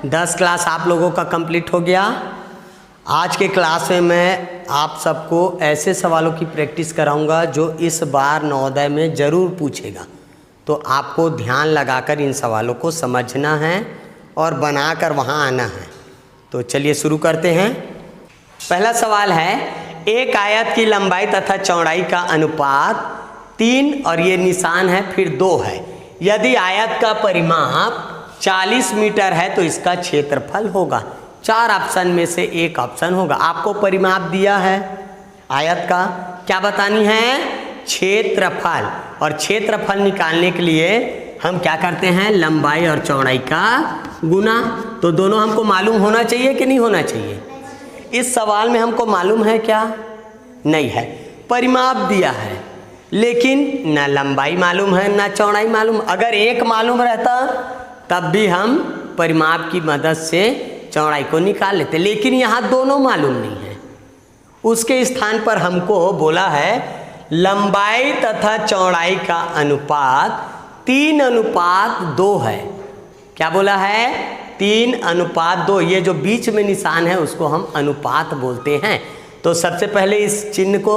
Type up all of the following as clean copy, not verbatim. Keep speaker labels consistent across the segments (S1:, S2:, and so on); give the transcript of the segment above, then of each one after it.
S1: 10 class आप लोगों का कंप्लीट हो गया। आज के क्लास में मैं आप सबको ऐसे सवालों की प्रैक्टिस कराऊंगा जो इस बार नवोदय में ज़रूर पूछेगा। तो आपको ध्यान लगाकर इन सवालों को समझना है और बनाकर वहाँ आना है। तो चलिए शुरू करते हैं। पहला सवाल है, एक आयत की लंबाई तथा चौड़ाई का अनुपात 3 और ये निशान है फिर 2 है। यदि आयत का परिमाप 40 मीटर है तो इसका क्षेत्रफल होगा। 4 ऑप्शन में से एक ऑप्शन होगा। आपको परिमाप दिया है आयत का, क्या बतानी है? क्षेत्रफल। और क्षेत्रफल निकालने के लिए हम क्या करते हैं? लंबाई और चौड़ाई का गुना। तो दोनों हमको मालूम होना चाहिए कि नहीं होना चाहिए? इस सवाल में हमको मालूम है क्या? नहीं है। परिमाप दिया है लेकिन न लंबाई मालूम है न चौड़ाई मालूम। अगर एक मालूम रहता तब भी हम परिमाप की मदद से चौड़ाई को निकाल लेते, लेकिन यहाँ दोनों मालूम नहीं है। उसके स्थान पर हमको बोला है लंबाई तथा चौड़ाई का अनुपात 3:2 है। क्या बोला है? 3:2। ये जो बीच में निशान है उसको हम अनुपात बोलते हैं। तो सबसे पहले इस चिन्ह को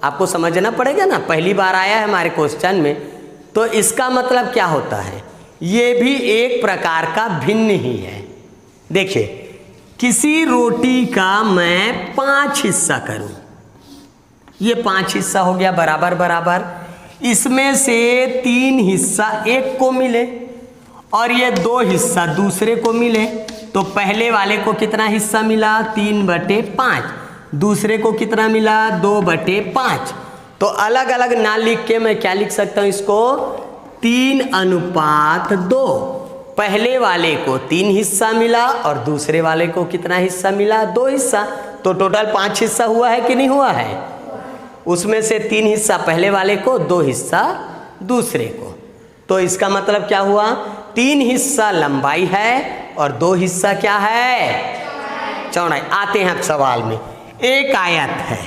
S1: आपको समझना पड़ेगा ना, पहली बार आया है हमारे क्वेश्चन में। तो इसका मतलब क्या होता है? ये भी एक प्रकार का भिन्न ही है। देखिए, किसी रोटी का मैं 5 हिस्सा करूं, ये 5 हिस्सा हो गया बराबर बराबर। इसमेमें से 3 हिस्सा एक को मिले और ये 2 हिस्सा दूसरे को मिले, तो पहले वाले को कितना हिस्सा मिला? 3/5। दूसरे को कितना मिला? 2/5। तो अलग अलग ना लिख के मैं क्या लिख सकता हूं इसको? 3:2। पहले वाले को 3 हिस्सा मिला और दूसरे वाले को कितना हिस्सा मिला? 2 हिस्सा। तो टोटल 5 हिस्सा हुआ है कि नहीं हुआ है? उसमें से 3 हिस्सा पहले वाले को, 2 हिस्सा दूसरे को। तो इसका मतलब क्या हुआ? 3 हिस्सा लंबाई है और 2 हिस्सा क्या है? चौड़ाई। आते हैं अब सवाल में। एक आयत है,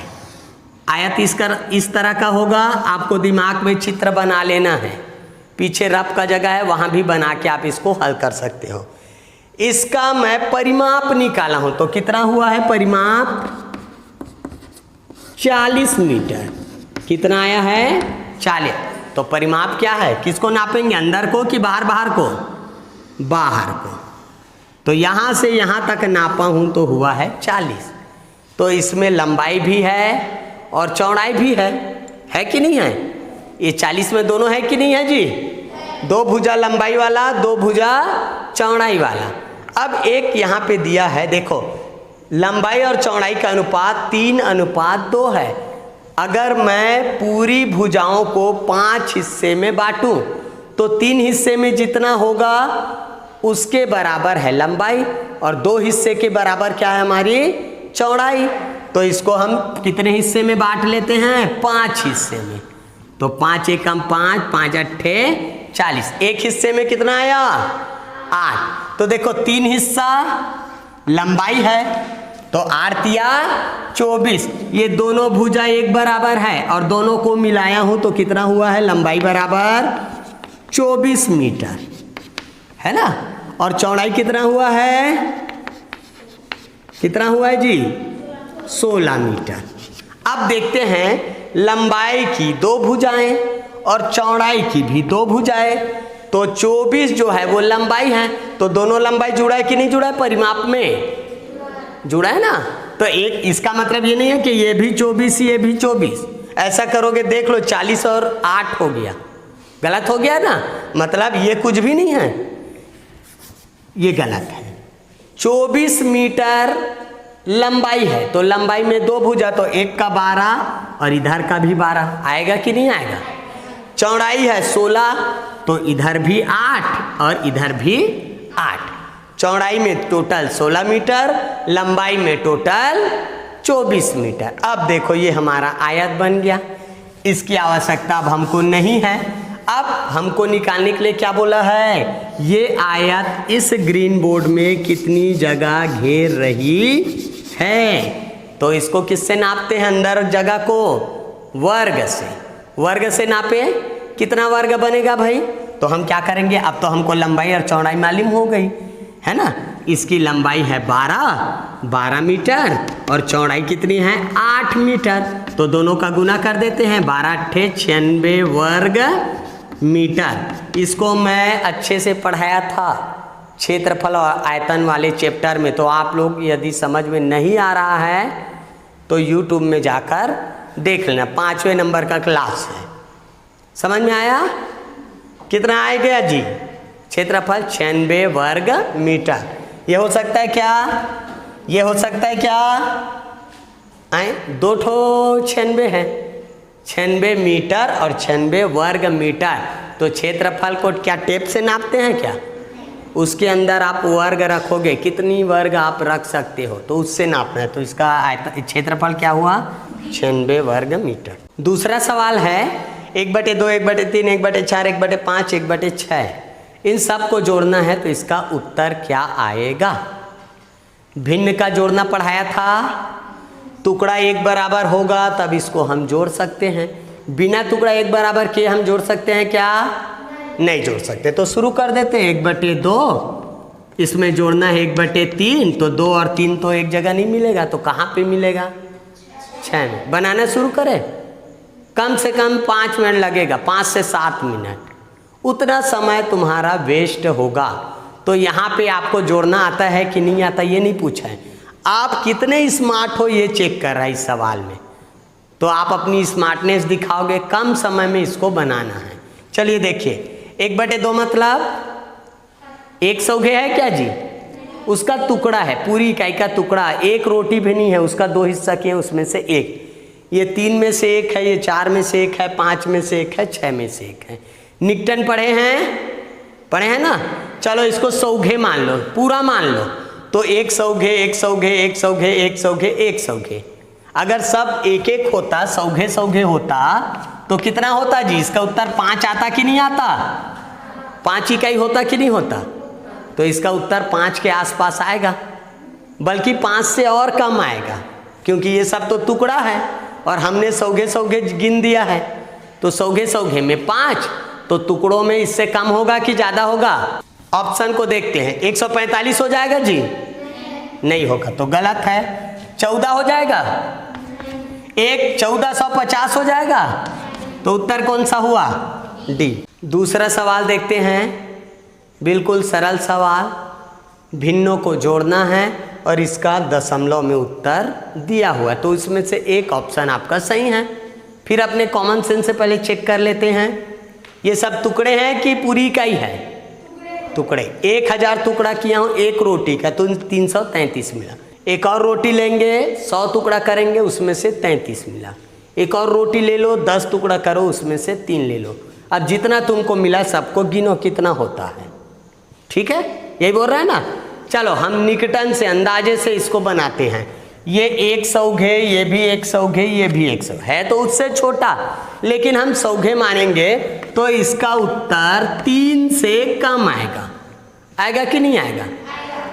S1: आयत इस तरह का होगा। आपको दिमाग में चित्र बना लेना है, पीछे रफ का जगह है वहां भी बना के आप इसको हल कर सकते हो। इसका मैं परिमाप निकाला हूं तो कितना हुआ है परिमाप? 40 मीटर। कितना आया है? 40। तो परिमाप क्या है? किसको नापेंगे? अंदर को कि बाहर बाहर को? बाहर को। तो यहां से यहां तक नापा हूं तो हुआ है 40। तो इसमें लंबाई भी है और चौड़ाई भी है कि नहीं है? ये 40 में दोनों है कि नहीं है जी? 2 भुजा लंबाई वाला, 2 भुजा चौड़ाई वाला। अब एक यहाँ पे दिया है, देखो लंबाई और चौड़ाई का अनुपात 3:2 है। अगर मैं पूरी भुजाओं को 5 हिस्से में बांटूं तो 3 हिस्से में जितना होगा उसके बराबर है लंबाई और 2 हिस्से के बराबर क्या है हमारी? चौड़ाई। तो इसको हम कितने हिस्से में बांट लेते हैं? 5 हिस्से में। तो 5 एकम 5, 5 अट्ठे 40। एक हिस्से में कितना आया? 8। तो देखो 3 हिस्सा लंबाई है तो 8 तिया 24। ये दोनों भुजा एक बराबर है और दोनों को मिलाया हूं तो कितना हुआ है? लंबाई बराबर 24 मीटर है ना। और चौड़ाई कितना हुआ है? कितना हुआ है जी? 16 मीटर। अब देखते हैं लंबाई की 2 भुजाएं और चौड़ाई की भी 2 भुजाएं। तो 24 जो है वो लंबाई है, तो दोनों लंबाई जुड़ा है कि नहीं जुड़ा है? परिमाप में जुड़ा है ना। तो एक इसका मतलब ये नहीं है कि ये भी 24 ये भी 24। ऐसा करोगे देख लो 40 और 8 हो गया, गलत हो गया ना। मतलब ये कुछ भी नहीं है, ये गलत है। 24 मीटर लंबाई है तो लंबाई में 2 भुजा, तो एक का 12 और इधर का भी 12 आएगा कि नहीं आएगा? चौड़ाई है 16 तो इधर भी 8 और इधर भी 8। चौड़ाई में टोटल 16 मीटर, लंबाई में टोटल 24 मीटर। अब देखो ये हमारा आयत बन गया। इसकी आवश्यकता अब हमको नहीं है। अब हमको निकालने के लिए क्या बोला है? ये आयत इस ग्रीन बोर्ड में कितनी जगह घेर रही है। तो इसको किससे नापते हैं? अंदर जगह को वर्ग से। वर्ग से नापे, कितना वर्ग बनेगा भाई? तो हम क्या करेंगे? अब तो हमको लंबाई और चौड़ाई मालूम हो गई है ना। इसकी लंबाई है 12 मीटर और चौड़ाई कितनी है 8 मीटर। तो दोनों का गुना कर देते हैं, 12×8 96 वर्ग मीटर। इसको मैं अच्छे से पढ़ाया था क्षेत्रफल और आयतन वाले चैप्टर में। तो आप लोग यदि समझ में नहीं आ रहा है तो YouTube में जाकर देख लेना, 5वें नंबर का क्लास है। समझ में आया? कितना आएगा जी? क्षेत्रफल 96 वर्ग मीटर। ये हो सकता है क्या? ये हो सकता है क्या? आए 2 ठो 96 है, 96 मीटर और 96 वर्ग मीटर। तो क्षेत्रफल को क्या टेप से नापते हैं क्या? उसके अंदर आप वर्ग रखोगे, कितनी वर्ग आप रख सकते हो तो उससे नापना है। तो इसका क्षेत्रफल क्या हुआ? 96 वर्ग मीटर। दूसरा सवाल है 1/2, 1/3, 1/4, 1/5, 1/6। इन सब को जोड़ना है तो इसका उत्तर क्या आएगा? भिन्न का जोड़ना पढ़ाया था, टुकड़ा एक बराबर होगा तब इसको हम जोड़ सकते हैं। बिना टुकड़ा एक बराबर के हम जोड़ सकते हैं क्या? नहीं जोड़ सकते। तो शुरू कर देते हैं। 1/2 इसमें जोड़ना है 1/3, तो 2 और 3 तो एक जगह नहीं मिलेगा, तो कहाँ पे मिलेगा? 6 में। बनाना शुरू करें। कम से कम 5 मिनट लगेगा, 5 से 7 मिनट, उतना समय तुम्हारा वेस्ट होगा। तो यहाँ पे आपको जोड़ना आता है कि नहीं आता ये नहीं पूछा है, आप कितने स्मार्ट हो ये चेक कर रहा है इस सवाल में। तो आप अपनी स्मार्टनेस दिखाओगे, कम समय में इसको बनाना है। चलिए देखिए 1/2 मतलब 1 सौगे है क्या जी? उसका टुकड़ा है, पूरी इकाई का टुकड़ा। एक रोटी भी नहीं है, उसका 2 हिस्सा किए, उसमें से 1। ये 3 में से 1 है, ये 4 में से 1 है, 5 में से 1 है, 6 में से 1 है। न्यूटन पढ़े हैं ना? चलो इसको सौगे मान लो, पूरा मान लो। तो 1 सौगे, 1 सौगे, 1 सौगे, 1 सौगे, 1 सौगे। अगर सब 1-1 होता, सौगे सौगे होता तो कितना होता जी? इसका उत्तर 5 आता कि नहीं आता? 5 इकाई होता कि नहीं होता? तो इसका उत्तर 5 के आसपास आएगा, बल्कि 5 से और कम आएगा, क्योंकि ये सब तो टुकड़ा है और हमने सौगे सौगे गिन दिया है। तो सौगे सौगे में 5, तो टुकड़ों में इससे कम होगा कि ज़्यादा होगा? ऑप्शन को देखते हैं। 145 हो जाएगा जी? नहीं होगा, तो गलत है। 14 हो जाएगा? 1450 हो जाएगा? तो उत्तर कौन सा हुआ? डी। दूसरा सवाल देखते हैं, बिल्कुल सरल सवाल। भिन्नों को जोड़ना है और इसका दशमलव में उत्तर दिया हुआ है, तो इसमें से एक ऑप्शन आपका सही है। फिर अपने कॉमन सेंस से पहले चेक कर लेते हैं, ये सब टुकड़े हैं कि पूरी इकाई है? टुकड़े। 1000 टुकड़ा किया हूँ एक रोटी का, तो 333 मिला। एक और रोटी लेंगे, 100 टुकड़ा करेंगे, उसमें से 33 मिला। एक और रोटी ले लो, 10 टुकड़ा करो, उसमें से 3 ले लो। अब जितना तुमको मिला सबको गिनो कितना होता है। ठीक है, यही बोल रहा है ना? चलो हम निकटन से, अंदाजे से इसको बनाते हैं। ये 1 सौगे, ये भी 1 सौगे, ये भी 1 सौगे है, तो उससे छोटा, लेकिन हम सौगे मानेंगे तो इसका उत्तर 3 से कम आएगा। आएगा कि नहीं आएगा?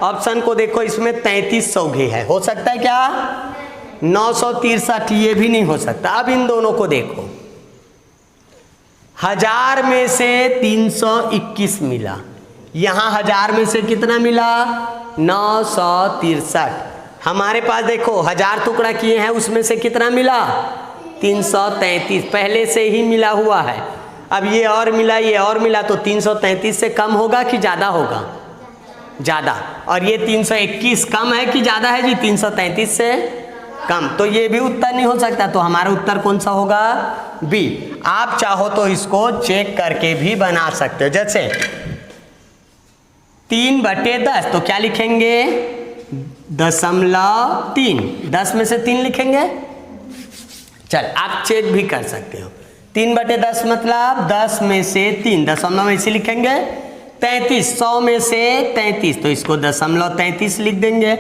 S1: ऑप्शन को देखो, इसमें 33 सौगे है, हो सकता है क्या? 963, ये भी नहीं हो सकता। अब इन दोनों को देखो, 1000 में से 321 मिला, यहाँ 1000 में से कितना मिला? 963। हमारे पास देखो 1000 टुकड़ा किए हैं, उसमें से कितना मिला? 333, पहले से ही मिला हुआ है। अब ये और मिला, ये और मिला, तो 333 से कम होगा कि ज़्यादा होगा? ज़्यादा। और ये 321 कम है कि ज़्यादा है जी? 333 से कम, तो ये भी उत्तर नहीं हो सकता। तो हमारा उत्तर कौन सा होगा? बी। आप चाहो तो इसको चेक करके भी बना सकते हो। जैसे 3/10, तो क्या लिखेंगे? 0.3। 10 में से 3 लिखेंगे। चल आप चेक भी कर सकते हो। 3/10 मतलब 10 में से 3, दशमलव में इसे लिखेंगे 33। 100 में से 33, तो इसको 0.33 लिख देंगे।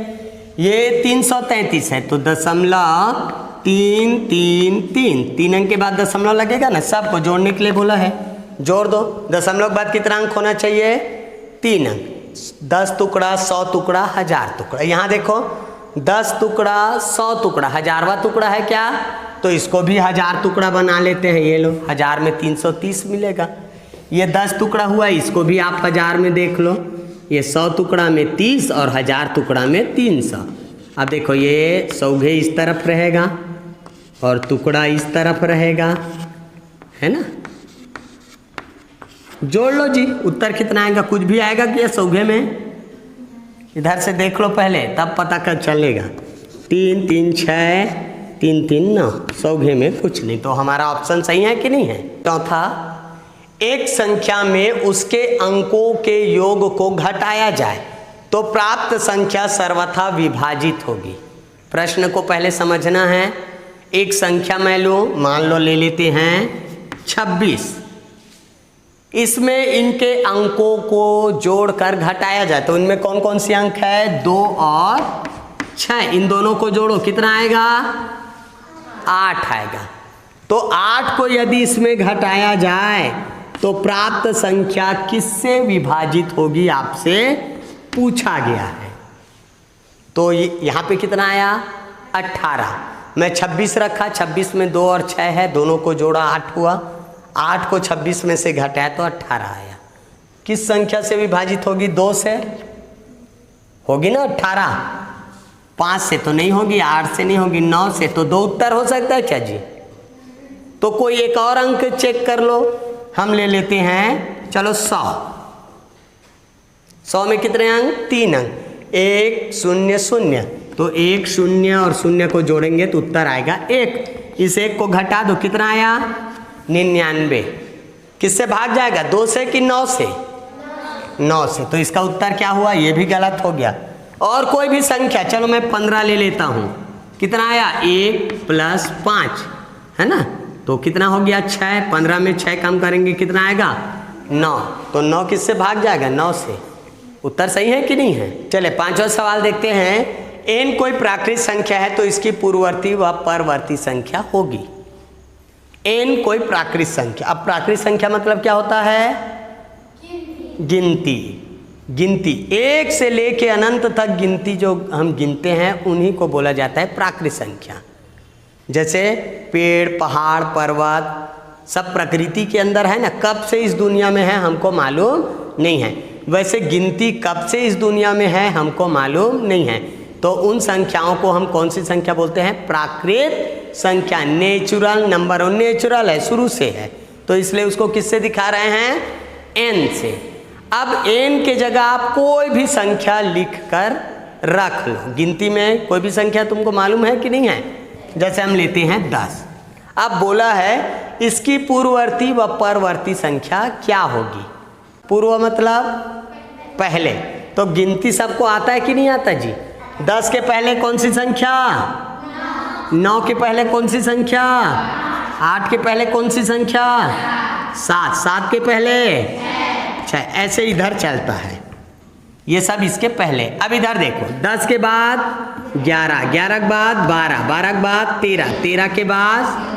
S1: ये 333 है, तो 0.333, 3 अंक के बाद दशमलव लगेगा ना, सबको जोड़ने के लिए बोला है, जोड़ दो। दशमलव के बाद कितना अंक होना चाहिए? 3 अंक। 10 टुकड़ा, 100 टुकड़ा, 1000 टुकड़ा। यहाँ देखो 10 टुकड़ा, 100 टुकड़ा, 1000वां टुकड़ा है क्या? तो इसको भी 1000 टुकड़ा बना लेते हैं। ये लो, 1000 में 330 मिलेगा। ये 10 टुकड़ा हुआ, इसको भी आप 1000 में देख लो, ये 100 टुकड़ा में 30 और 1000 टुकड़ा में 300। अब देखो ये सौघे इस तरफ रहेगा और टुकड़ा इस तरफ रहेगा, है ना। जोड़ लो जी, उत्तर कितना आएगा? कुछ भी आएगा कि ये सौघे में? इधर से देख लो पहले, तब पता कर चलेगा। 3 3 6 3 3 9, सौघे में कुछ नहीं। तो हमारा ऑप्शन सही है कि नहीं है? चौथा, एक संख्या में उसके अंकों के योग को घटाया जाए तो प्राप्त संख्या सर्वथा विभाजित होगी। प्रश्न को पहले समझना है। एक संख्या मैं लूं, मान लो ले लेते हैं 26, इसमें इनके अंकों को जोड़कर घटाया जाए तो इनमें कौन कौन से अंक है? 2 और 6, इन दोनों को जोड़ो, कितना आएगा? 8 आएगा। तो 8 को यदि इसमें घटाया जाए तो प्राप्त संख्या किससे विभाजित होगी, आपसे पूछा गया है। तो यहाँ पे कितना आया? 18। मैं 26 रखा, 26 में 2 और 6 है, दोनों को जोड़ा 8 हुआ। 8 को 26 में से घटाया तो 18 आया। किस संख्या से विभाजित होगी? 2 से होगी ना 18। 5 से तो नहीं होगी, 8 से नहीं होगी, 9 से। तो 2 उत्तर हो सकता है क्या जी? तो कोई एक और अंक चेक कर लो। हम ले लेते हैं, चलो 100। 100 में कितने अंक? 3 अंक। 1 0 0, तो 1 0 और 0 को जोड़ेंगे तो उत्तर आएगा 1। इस 1 को घटा दो, कितना आया? 99। किससे भाग जाएगा? 2 से कि 9 से? 9 से। तो इसका उत्तर क्या हुआ? ये भी गलत हो गया। और कोई भी संख्या, चलो मैं 15 ले लेता हूँ, कितना आया? 1 + 5, है ना। तो कितना हो गया? 6। 15 में 6 कम करेंगे, कितना आएगा? 9। तो 9 किससे भाग जाएगा? 9 से। उत्तर सही है कि नहीं है? चले 5वां सवाल देखते हैं। n कोई प्राकृत संख्या है तो इसकी पूर्ववर्ती व परवर्ती संख्या होगी। n कोई प्राकृत संख्या। अब प्राकृत संख्या मतलब क्या होता है? गिनती। गिनती 1 से लेके अनंत तक गिनती जो हम गिनते हैं उन्हीं को बोला जाता है प्राकृत संख्या। जैसे पेड़, पहाड़, पर्वत सब प्रकृति के अंदर है ना, कब से इस दुनिया में है हमको मालूम नहीं है। वैसे गिनती कब से इस दुनिया में है हमको मालूम नहीं है। तो उन संख्याओं को हम कौन सी संख्या बोलते हैं? प्राकृत संख्या। नेचुरल नंबर, और नेचुरल है, शुरू से है, तो इसलिए उसको किससे दिखा रहे हैं? n से। अब n के जगह आप कोई भी संख्या लिख कर रख लो। गिनती में कोई भी संख्या तुमको मालूम है कि नहीं है? जैसे हम लेते हैं 10। अब बोला है इसकी पूर्ववर्ती व परवर्ती संख्या क्या होगी? पूर्व मतलब पहले। तो गिनती सबको आता है कि नहीं आता जी? 10 के पहले कौन सी संख्या? 9 के पहले कौन सी संख्या? 8 के पहले कौन सी संख्या? 7। 7 के पहले 6। ऐसे इधर चलता है, ये सब इसके पहले। अब इधर देखो, 10 के बाद 11, 11 के बाद 12, 12 के बाद 13, 13 के बाद।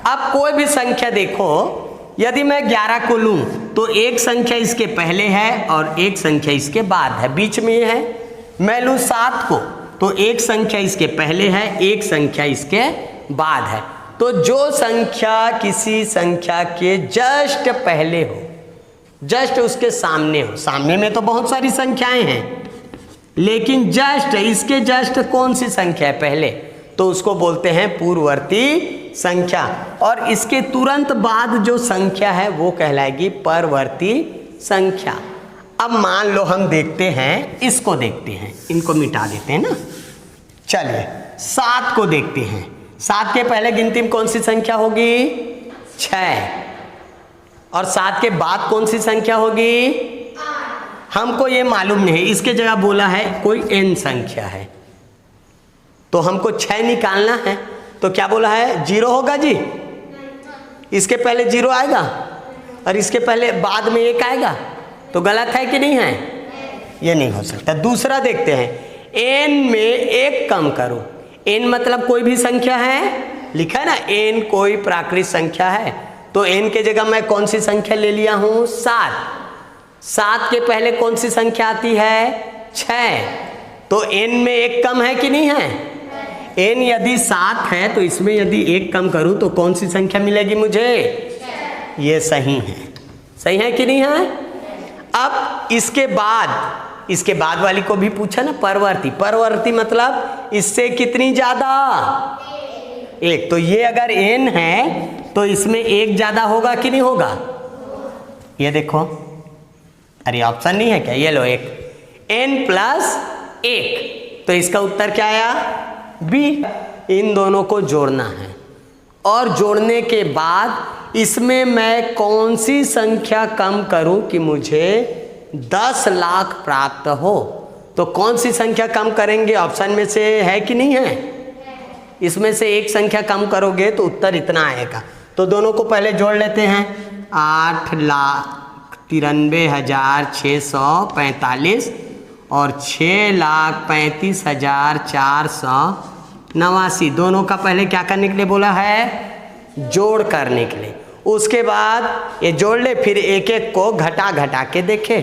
S1: अब कोई भी संख्या देखो, यदि मैं 11 को लूं तो एक संख्या इसके पहले है और एक संख्या इसके बाद है, बीच में ये है। मैं लूं 7 को तो एक संख्या इसके पहले है, एक संख्या इसके बाद है। तो जो संख्या किसी संख्या के जस्ट पहले हो, जस्ट उसके सामने हो, सामने में तो बहुत सारी संख्याएं हैं, लेकिन जस्ट इसके जस्ट कौन सी संख्या है पहले, तो उसको बोलते हैं पूर्ववर्ती संख्या। और इसके तुरंत बाद जो संख्या है वो कहलाएगी परवर्ती संख्या। अब मान लो हम देखते हैं, इसको देखते हैं, इनको मिटा देते हैं ना। चलिए 7 को देखते हैं। 7 के पहले गिनती में कौन सी संख्या होगी? 6। और 7 के बाद कौन सी संख्या होगी? 8। हमको ये मालूम नहीं है, इसके जगह बोला है कोई n संख्या है, तो हमको 6 निकालना है। तो क्या बोला है? 0 होगा जी? इसके पहले 0 आएगा और इसके पहले बाद में 1 आएगा, तो गलत है कि नहीं है? ये नहीं हो सकता। दूसरा देखते हैं, n में 1 कम करो। n मतलब कोई भी संख्या है, लिखा है ना, n कोई प्राकृत संख्या है। तो n के जगह मैं कौन सी संख्या ले लिया हूं? 7। 7 के पहले कौन सी संख्या आती है? 6। तो n में 1 कम है कि नहीं है? n यदि 7 है तो इसमें यदि 1 कम करूं तो कौन सी संख्या मिलेगी मुझे? ये सही है। सही है कि नहीं है? अब इसके बाद इसके बाद वाली को भी पूछा ना, परवर्ती। परवर्ती मतलब इससे कितनी ज्यादा, एक। तो ये अगर n है तो इसमें एक ज्यादा होगा कि नहीं होगा? ये देखो, अरे ऑप्शन नहीं है क्या? ये लो, एक n प्लस एक, तो इसका उत्तर क्या आया? बी। इन दोनों को जोड़ना है और जोड़ने के बाद इसमें मैं कौन सी संख्या कम करूं कि मुझे 10 लाख प्राप्त हो। तो कौन सी संख्या कम करेंगे? ऑप्शन में से है कि नहीं है? इसमें से एक संख्या कम करोगे तो उत्तर इतना आएगा। तो दोनों को पहले जोड़ लेते हैं। 8,93,645 और 6,35,489, दोनों का पहले क्या करने के लिए बोला है? जोड़ करने के लिए। उसके बाद ये जोड़ ले, फिर एक एक को घटा घटा के देखे,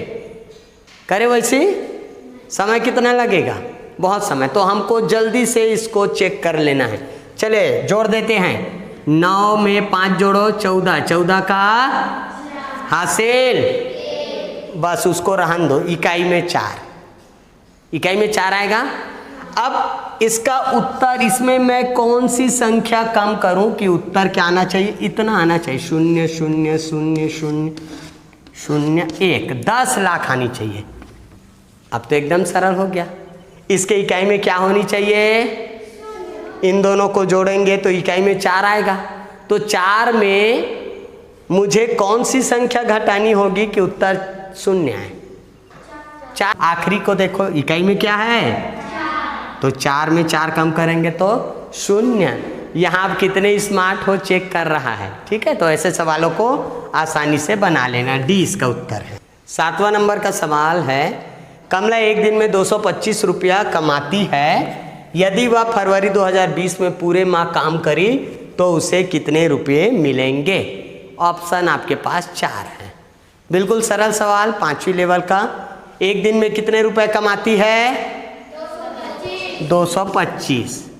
S1: करे वैसे समय कितना लगेगा? बहुत समय। तो हमको जल्दी से इसको चेक कर लेना है। चले जोड़ देते हैं। 9 में 5 जोड़ो 14, 14 का हासिल, बस उसको रहन दो। इकाई में 4, इकाई में 4 आएगा। अब इसका उत्तर, इसमें मैं कौन सी संख्या कम करूं कि उत्तर क्या आना चाहिए? इतना आना चाहिए, 0 0 0 0 0 1, 10 लाख आनी चाहिए। अब तो एकदम सरल हो गया। इसके इकाई में क्या होनी चाहिए? इन दोनों को जोड़ेंगे तो इकाई में 4 आएगा। तो 4 में मुझे कौन सी संख्या घटानी होगी कि उत्तर 0 आए? 4। आखिरी को देखो, इकाई में क्या है? तो 4 में 4 कम करेंगे तो 0। यहाँ आप कितने स्मार्ट हो चेक कर रहा है। ठीक है, तो ऐसे सवालों को आसानी से बना लेना। डी इसका उत्तर है। 7वां नंबर का सवाल है, कमला एक दिन में 225 रुपया कमाती है। यदि वह फरवरी 2020 में पूरे माह काम करी तो उसे कितने रुपये मिलेंगे? ऑप्शन आपके पास 4 है। बिल्कुल सरल सवाल, 5वीं लेवल का। एक दिन में कितने रुपए कमाती है? 225।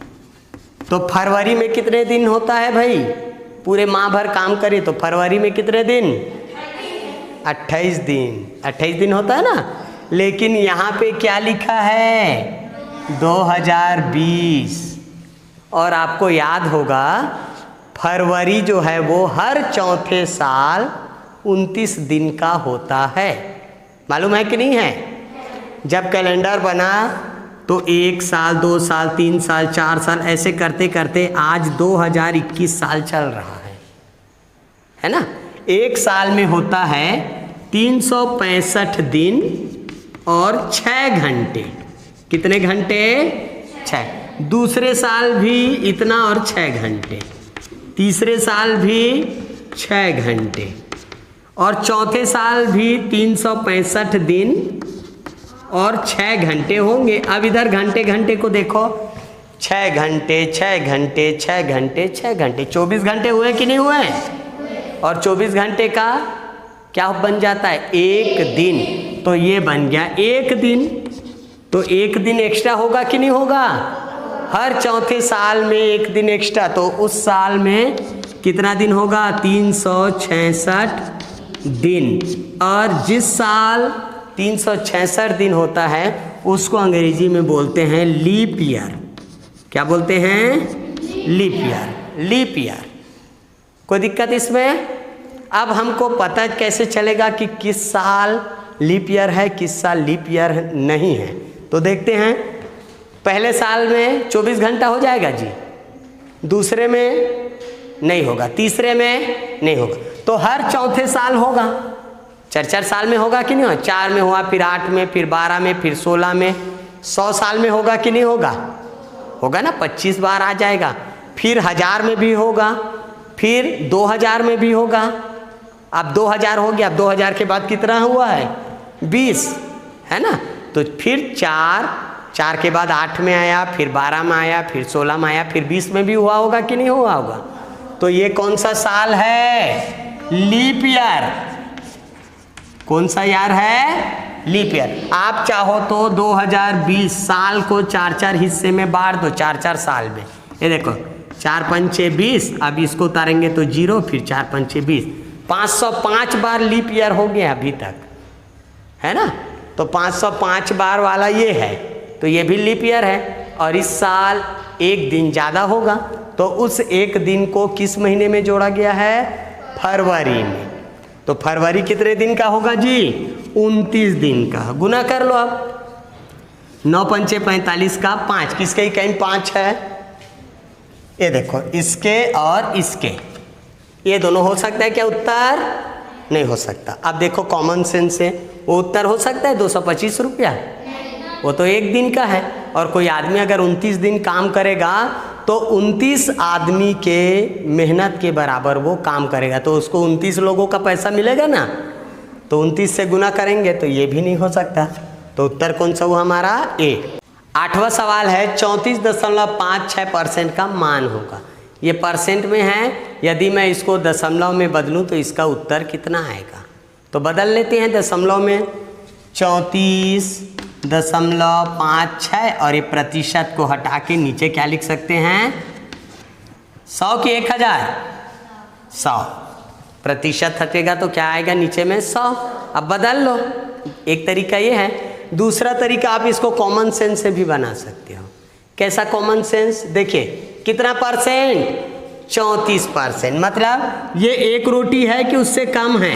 S1: तो फरवरी में कितने दिन होता है भाई? पूरे माह भर काम करे तो फरवरी में कितने दिन? 28 दिन। 28 दिन होता है ना। लेकिन यहाँ पे क्या लिखा है? 2020। और आपको याद होगा फरवरी जो है वो हर चौथे साल 29 दिन का होता है। मालूम है कि नहीं है? जब कैलेंडर बना तो 1 साल, 2 साल, 3 साल, 4 साल ऐसे करते करते आज 2021 साल चल रहा है ना। एक साल में होता है 365 दिन और 6 घंटे। कितने घंटे? 6। दूसरे साल भी इतना और 6 घंटे, तीसरे साल भी 6 घंटे और चौथे साल भी 365 दिन और 6 घंटे होंगे। अब इधर घंटे घंटे को देखो, 6 घंटे 6 घंटे 6 घंटे 6 घंटे, 24 घंटे हुए कि नहीं हुए? और 24 घंटे का क्या बन जाता है? एक दिन। तो ये बन गया एक दिन। तो एक दिन एक्स्ट्रा होगा कि नहीं होगा? हर चौथे साल में एक दिन एक्स्ट्रा, तो उस साल में कितना दिन होगा? 366 दिन। और जिस साल 366 दिन होता है उसको अंग्रेजी में बोलते हैं लीप ईयर। क्या बोलते हैं? Leap year. Leap year. कोई दिक्कत इसमें? अब हमको पता कैसे चलेगा कि किस साल लीप ईयर है, किस साल लीप ईयर नहीं है? तो देखते हैं। पहले साल में 24 घंटा हो जाएगा जी, दूसरे में नहीं होगा, तीसरे में नहीं होगा, तो हर चौथे साल होगा। 4 साल में होगा कि नहीं होगा? 4 में हुआ, फिर 8 में, फिर 12 में, फिर 16 में। 100 साल में होगा कि नहीं होगा? होगा ना, 25 बार आ जाएगा। फिर 1000 में भी होगा, फिर 2000 में भी होगा। अब 2000 हो गया। अब 2000 के बाद कितना हुआ है? 20 है ना। तो फिर 4 के बाद 8 में आया, फिर 12 में आया, फिर 16 में आया, फिर 20 में भी हुआ होगा कि नहीं हुआ होगा? तो ये कौन सा साल है? Leap year. कौन सा ईयर है? Leap year. आप चाहो तो 2020 साल को 4 हिस्से में बांट दो, 4 साल में। ये देखो 4 5 6 20। अब इसको उतारेंगे तो 0, फिर 4 5 6 20। 505 बार लीप ईयर हो गया अभी तक, है ना। तो तो 505 बार वाला ये है, तो ये भी लीप ईयर है और इस साल एक दिन ज़्यादा होगा, तो उस एक दिन को किस महीने में जोड़ा गया है? फरवरी में। तो फरवरी कितने दिन का होगा जी? 29 दिन का। गुना कर लो अब, 9 पंचे 45 का 5, किसके ही कहीं 5 है? ये देखो, इसके और इसके, ये दोनों हो सकता है क्या उत्तर? नहीं हो सकता। अब देखो कॉमन सेंस से वो उत्तर हो सकता है 225 रुपया? वो तो एक दिन का है। और कोई आदमी अगर 29 दिन काम करेगा तो 29 आदमी के मेहनत के बराबर वो काम करेगा, तो उसको 29 लोगों का पैसा मिलेगा ना, तो 29 से गुना करेंगे तो ये भी नहीं हो सकता। तो उत्तर कौन सा हुआ हमारा? ए। 8वां सवाल है 34.56% का मान होगा। ये परसेंट में है, यदि मैं इसको दशमलव में बदलूं तो इसका उत्तर कितना आएगा? तो बदल लेते हैं दशमलव में, 34.56 और ये प्रतिशत को हटा के नीचे क्या लिख सकते हैं? 100 की 1000, 100 प्रतिशत हटेगा तो क्या आएगा नीचे में? 100। अब बदल लो, एक तरीका ये है। दूसरा तरीका आप इसको कॉमन सेंस से भी बना सकते हो। कैसा कॉमन सेंस? देखिए कितना परसेंट? 34%। मतलब ये एक रोटी है कि उससे कम है?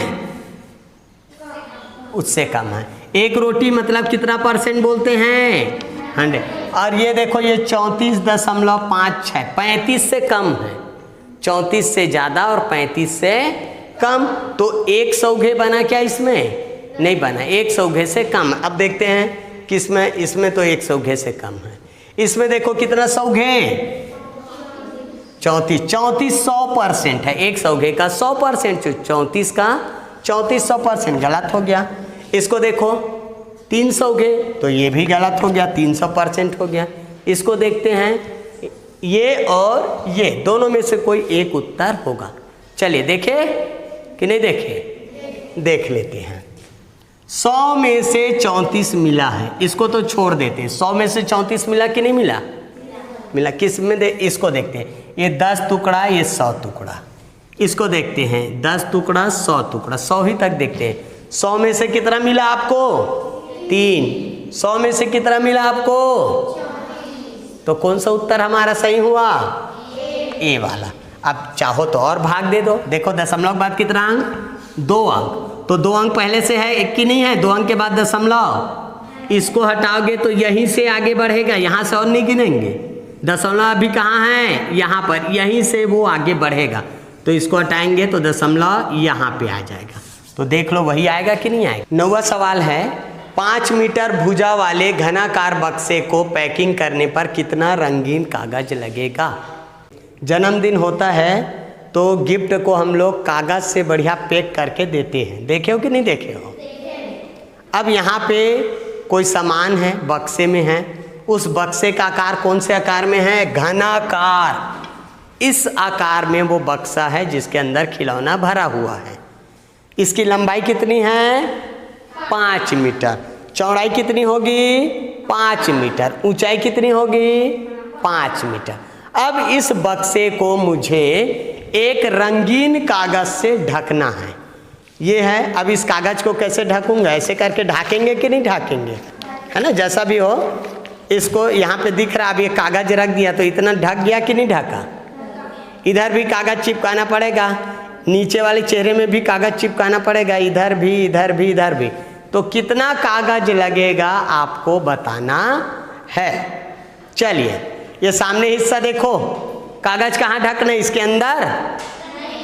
S1: उससे कम है। एक रोटी मतलब कितना परसेंट बोलते हैं? 100। और ये देखो ये 34.56, 35 से कम है। 34 से ज़्यादा और 35 से कम, तो 1 सौघे बना क्या इसमें? नहीं बना, 1 सौघे से कम। अब देखते हैं किसमें? इसमें तो 1 सौघे से कम है। इसमें देखो कितना सौघे? 34। 34 100% है, 1 सौघे का 100%, 34 का 34 100% गलत हो गया। इसको देखो 3 सौघे, तो ये भी गलत हो गया, 300% हो गया। इसको देखते हैं, ये और ये दोनों में से कोई एक उत्तर होगा। चलिए देखे कि नहीं देखे? देख लेते हैं। 100 में से 34 मिला है, इसको तो छोड़ देते हैं। 100 में से 34 मिला कि नहीं मिला? मिला। किस में इसको देखते हैं, ये 10 टुकड़ा, ये 100 टुकड़ा। इसको देखते हैं 10 टुकड़ा 100 टुकड़ा, 100 ही तक देखते हैं। 100 में से कितना मिला आपको? 3। 100 में से कितना मिला आपको? तो कौन सा उत्तर हमारा सही हुआ? ए वाला। अब चाहो तो और भाग दे दो। देखो दशमलव के बाद कितना अंक? 2 अंक। तो 2 अंक पहले से है, एक की नहीं है। 2 अंक के बाद दशमलव, इसको हटाओगे तो यहीं से आगे बढ़ेगा, यहाँ से और नहीं गिनेंगे। दशमलव अभी कहाँ है? यहाँ पर, यहीं से वो आगे बढ़ेगा, तो इसको हटाएंगे तो दशमलव यहाँ पे आ जाएगा। तो देख लो वही आएगा कि नहीं आएगा। 9वां सवाल है 5 मीटर भुजा वाले घनाकार बक्से को पैकिंग करने पर कितना रंगीन कागज लगेगा? जन्मदिन होता है तो गिफ्ट को हम लोग कागज से बढ़िया पैक करके देते हैं, देखे हो कि नहीं देखे हो? अब यहाँ पे कोई सामान है, बक्से में है, उस बक्से का आकार कौन से आकार में है? घनाकार। इस आकार में वो बक्सा है जिसके अंदर खिलौना भरा हुआ है। इसकी लंबाई कितनी है? 5 मीटर। चौड़ाई कितनी होगी? 5 मीटर। ऊंचाई कितनी होगी? 5 मीटर। अब इस बक्से को मुझे एक रंगीन कागज से ढकना है। ये है। अब इस कागज को कैसे ढकूंगा? ऐसे करके ढकेंगे कि नहीं ढकेंगे? है ना, जैसा भी हो। इसको यहाँ पे दिख रहा, अब ये कागज रख दिया तो इतना ढक गया कि नहीं ढका? इधर भी कागज चिपकाना पड़ेगा, नीचे वाले चेहरे में भी कागज चिपकाना पड़ेगा, इधर भी, इधर भी, इधर भी। तो कितना कागज लगेगा आपको बताना है। चलिए ये सामने हिस्सा देखो, कागज कहाँ ढकना है? इसके अंदर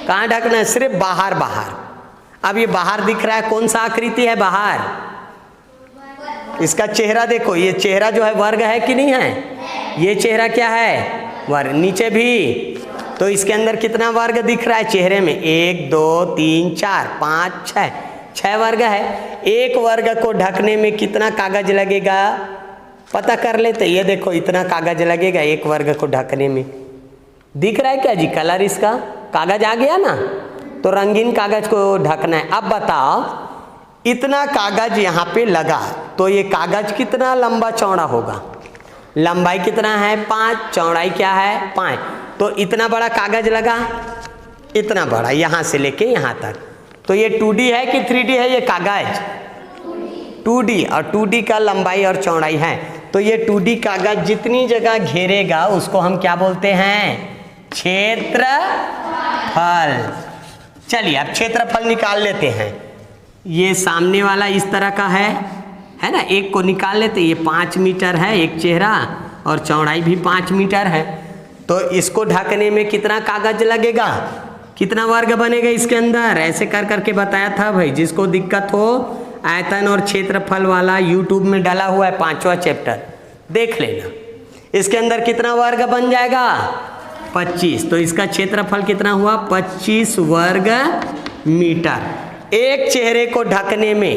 S1: कहाँ ढकना है? सिर्फ बाहर बाहर। अब ये बाहर दिख रहा है, कौन सा आकृति है बाहर? इसका चेहरा देखो, ये चेहरा जो है वर्ग है कि नहीं है? ये चेहरा क्या है? वर्ग। नीचे भी, तो इसके अंदर कितना वर्ग दिख रहा है चेहरे में? 1 2 3 4 5 6, 6 वर्ग है। एक वर्ग को ढकने में कितना कागज लगेगा पता कर लेते। ये देखो इतना कागज लगेगा एक वर्ग को ढकने में। दिख रहा है क्या जी? कलर इसका कागज आ गया ना, तो रंगीन कागज को ढकना है। अब बताओ इतना कागज यहाँ पे लगा तो ये कागज कितना लंबा चौड़ा होगा? लंबाई कितना है? 5, चौड़ाई क्या है? 5। तो इतना बड़ा कागज लगा, इतना बड़ा, यहाँ से लेके यहाँ तक। तो ये 2D है कि 3D है? ये कागज 2D, और 2D का लंबाई और चौड़ाई है। तो ये 2D कागज जितनी जगह घेरेगा उसको हम क्या बोलते हैं? क्षेत्रफल। चलिए अब क्षेत्रफल निकाल लेते हैं। ये सामने वाला इस तरह का है ना, एक को निकाल लेते। ये 5 मीटर है एक चेहरा और चौड़ाई भी 5 मीटर है। तो इसको ढकने में कितना कागज लगेगा, कितना वर्ग बनेगा इसके अंदर? ऐसे कर करके बताया था भाई। जिसको दिक्कत हो आयतन और क्षेत्रफल वाला यूट्यूब में डाला हुआ है 5वां चैप्टर, देख लेना। इसके अंदर कितना वर्ग बन जाएगा? 25। तो इसका क्षेत्रफल कितना हुआ? 25 वर्ग मीटर। एक चेहरे को ढकने में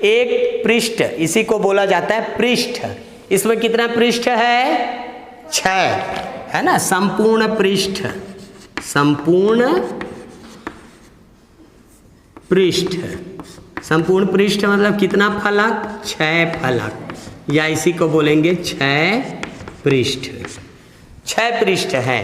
S1: एक पृष्ठ, इसी को बोला जाता है पृष्ठ। इसमें कितना पृष्ठ है? 6, है ना। संपूर्ण पृष्ठ, संपूर्ण पृष्ठ, संपूर्ण पृष्ठ मतलब कितना फलक? 6 फलक, या इसी को बोलेंगे 6 पृष्ठ। 6 पृष्ठ है।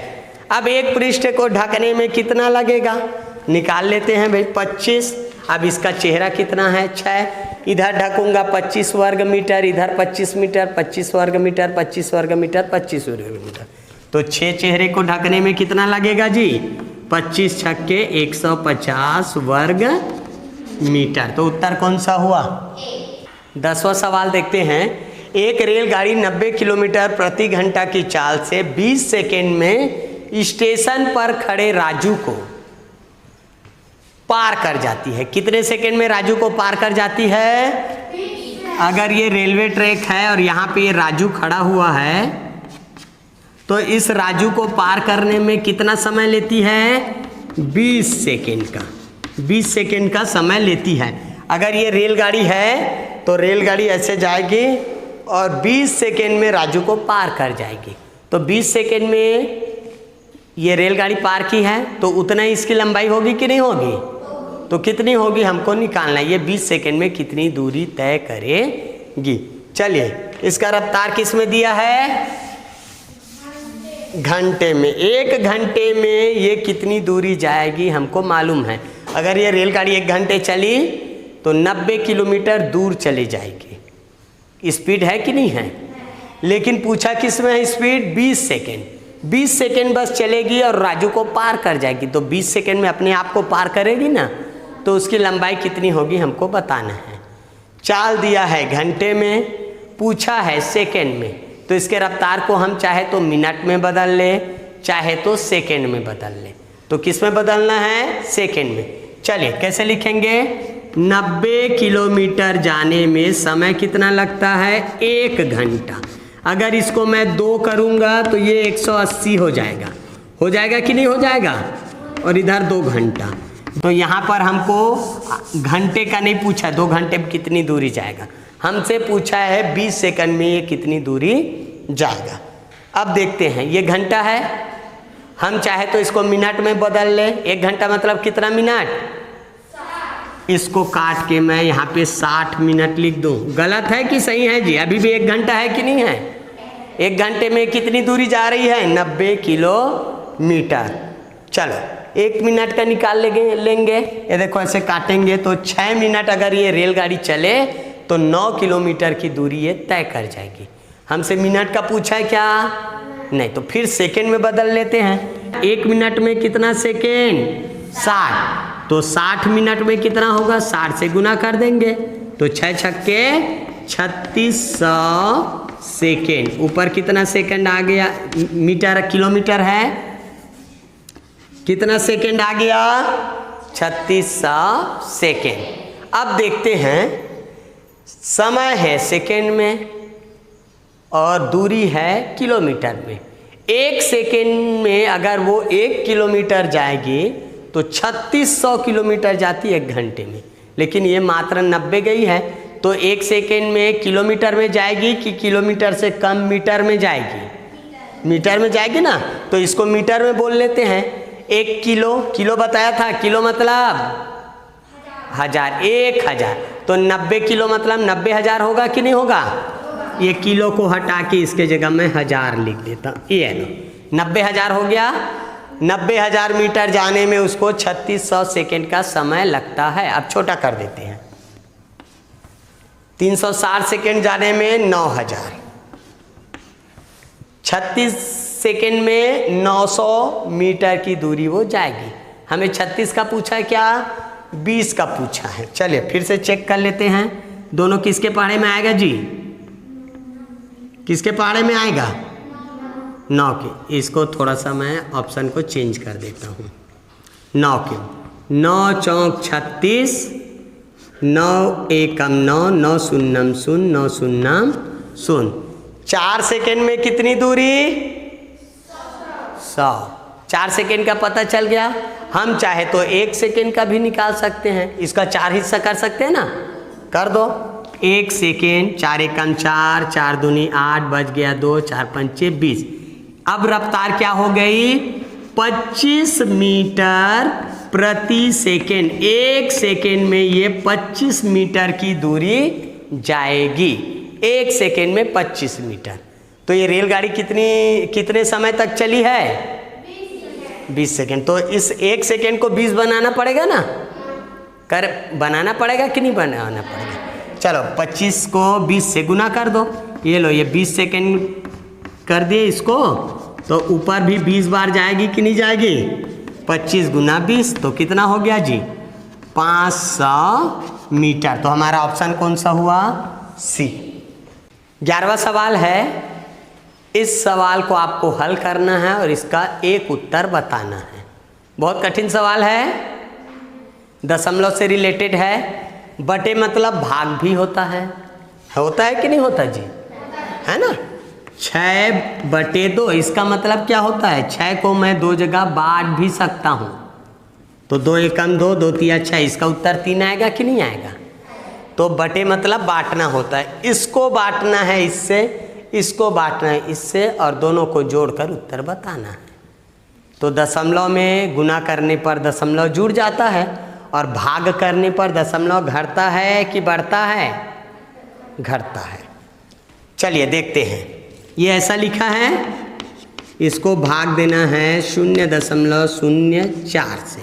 S1: अब एक पृष्ठ को ढकने में कितना लगेगा निकाल लेते हैं भाई। 25। अब इसका चेहरा कितना है? 6। इधर ढकूंगा 25 वर्ग मीटर, इधर 25 मीटर, 25 वर्ग मीटर, 25 वर्ग मीटर, 25 वर्ग मीटर। तो 6 चेहरे को ढकने में कितना लगेगा जी? 25 छक्के 150 वर्ग मीटर। तो उत्तर कौन सा हुआ? 10वां सवाल देखते हैं। एक रेलगाड़ी 90 किलोमीटर प्रति घंटा की चाल से 20 सेकेंड में स्टेशन पर खड़े राजू को पार कर जाती है। कितने सेकेंड में राजू को पार कर जाती है? अगर ये रेलवे ट्रैक है और यहाँ पे ये राजू खड़ा हुआ है, तो इस राजू को पार करने में कितना समय लेती है? 20 सेकेंड का, 20 सेकेंड का समय लेती है। अगर ये रेलगाड़ी है तो रेलगाड़ी ऐसे जाएगी और 20 सेकेंड में राजू को पार कर जाएगी। तो 20 सेकेंड में ये रेलगाड़ी पार की है तो उतना ही इसकी लंबाई होगी कि नहीं होगी? तो कितनी होगी हमको निकालना है। ये 20 सेकेंड में कितनी दूरी तय करेगी। चलिए इसका रफ्तार किस में दिया है? घंटे में। 1 घंटे में ये कितनी दूरी जाएगी हमको मालूम है। अगर ये रेलगाड़ी 1 घंटे चली तो 90 किलोमीटर दूर चली जाएगी। स्पीड है कि नहीं है? लेकिन पूछा किस में है स्पीड? 20 सेकेंड। 20 सेकेंड बस चलेगी और राजू को पार कर जाएगी। तो 20 सेकेंड में अपने आप को पार करेगी ना, तो उसकी लंबाई कितनी होगी हमको बताना है। चाल दिया है घंटे में, पूछा है सेकेंड में। तो इसके रफ्तार को हम चाहे तो मिनट में बदल ले, चाहे तो सेकेंड में बदल ले। तो किस में बदलना है? सेकेंड में। चलिए कैसे लिखेंगे? 90 किलोमीटर जाने में समय कितना लगता है? 1 घंटा। अगर इसको मैं 2 करूंगा तो ये 180 हो जाएगा कि नहीं हो जाएगा? और इधर 2 घंटा। तो यहाँ पर हमको घंटे का नहीं पूछा 2 घंटे में कितनी दूरी जाएगा, हमसे पूछा है 20 सेकंड में ये कितनी दूरी जाएगा। अब देखते हैं, ये घंटा है, हम चाहे तो इसको मिनट में बदल ले। 1 घंटा मतलब कितना मिनट? इसको काट के मैं यहाँ पे 60 मिनट लिख दूँ। गलत है कि सही है जी? अभी भी 1 घंटा है कि नहीं है? 1 घंटे में कितनी दूरी जा रही है? 90 किलोमीटर। चलो 1 मिनट का निकाल लेंगे। ये देखो ऐसे काटेंगे तो 6 मिनट अगर ये रेलगाड़ी चले तो 9 किलोमीटर की दूरी ये तय कर जाएगी। हमसे मिनट का पूछा है क्या? नहीं। तो फिर सेकेंड में बदल लेते हैं। 1 मिनट में कितना सेकेंड? 60। तो 60 मिनट में कितना होगा? 60 से गुना कर देंगे तो 6 छक्के 3600 सेकेंड। ऊपर कितना सेकेंड आ गया? मीटर किलोमीटर है, कितना सेकेंड आ गया? 3600 सेकेंड। अब देखते हैं, समय है सेकेंड में और दूरी है किलोमीटर में। 1 सेकेंड में अगर वो 1 किलोमीटर जाएगी तो 3600 किलोमीटर जाती है 1 घंटे में। लेकिन ये मात्र 90 गई है, तो 1 सेकेंड में किलोमीटर में जाएगी कि किलोमीटर से कम मीटर में जाएगी? मीटर में जाएगी ना, तो इसको मीटर में बोल लेते हैं। 1 किलो बताया था, किलो मतलब 1000, 1000। तो 90 किलो मतलब 90,000 होगा कि नहीं होगा? ये किलो को हटा के इसके जगह में 1000 लिख देता। ये 90,000 हो गया। 90,000 मीटर जाने में उसको 3600 सेकेंड का समय लगता है। अब छोटा कर देते हैं। 360 सेकेंड जाने में 9000, 36 सेकेंड में 900 मीटर की दूरी वो जाएगी। हमें 36 का पूछा है क्या, 20 का पूछा है। चलिए फिर से चेक कर लेते हैं, दोनों किसके पहाड़े में आएगा जी, किसके पहाड़े में आएगा, 9 के। इसको थोड़ा सा मैं ऑप्शन को चेंज कर देता हूँ, 9 के। 9 चौक 36, 9 एकम 9, 9 शून्यम शून्य, 9 शून्यम शून्य। 4 सेकेंड में कितनी दूरी, 100। 4 सेकेंड का पता चल गया। हम चाहे तो 1 सेकेंड का भी निकाल सकते हैं, इसका 4 हिस्सा कर सकते हैं ना, कर दो। 1 सेकेंड, 4 एकम 4, 4 दूनी 8, बच गया 2, 4 पंचे 20। अब रफ्तार क्या हो गई, 25 मीटर प्रति सेकेंड। 1 सेकेंड में ये 25 मीटर की दूरी जाएगी, 1 सेकेंड में 25 मीटर। तो ये रेलगाड़ी कितने समय तक चली है, 20 सेकेंड। तो इस 1 सेकेंड को 20 बनाना पड़ेगा ना, बनाना पड़ेगा कि नहीं बनाना पड़ेगा। चलो 25 को 20 से गुना कर दो, ये लो ये 20 सेकेंड कर दिए इसको, तो ऊपर भी 20 बार जाएगी कि नहीं जाएगी, 25 गुना 20 तो कितना हो गया जी, 500 मीटर। तो हमारा ऑप्शन कौन सा हुआ, सी। 11वां सवाल है, इस सवाल को आपको हल करना है और इसका एक उत्तर बताना है। बहुत कठिन सवाल है, दशमलव से रिलेटेड है। बटे मतलब भाग भी होता है कि नहीं होता जी, है ना। 6/2, इसका मतलब क्या होता है, 6 को मैं 2 जगह बांट भी सकता हूँ। तो 2 एकम 2, 2 तिया 6, इसका उत्तर 3 आएगा कि नहीं आएगा। तो बटे मतलब बांटना होता है, इसको बांटना है इससे, इसको बांटना है इससे, और दोनों को जोड़कर उत्तर बताना है। तो दशमलव में गुना करने पर दशमलव जुड़ जाता है, और भाग करने पर दशमलव घटता है कि बढ़ता है, घटता है। चलिए देखते हैं, ये ऐसा लिखा है, इसको भाग देना है 0.04 से,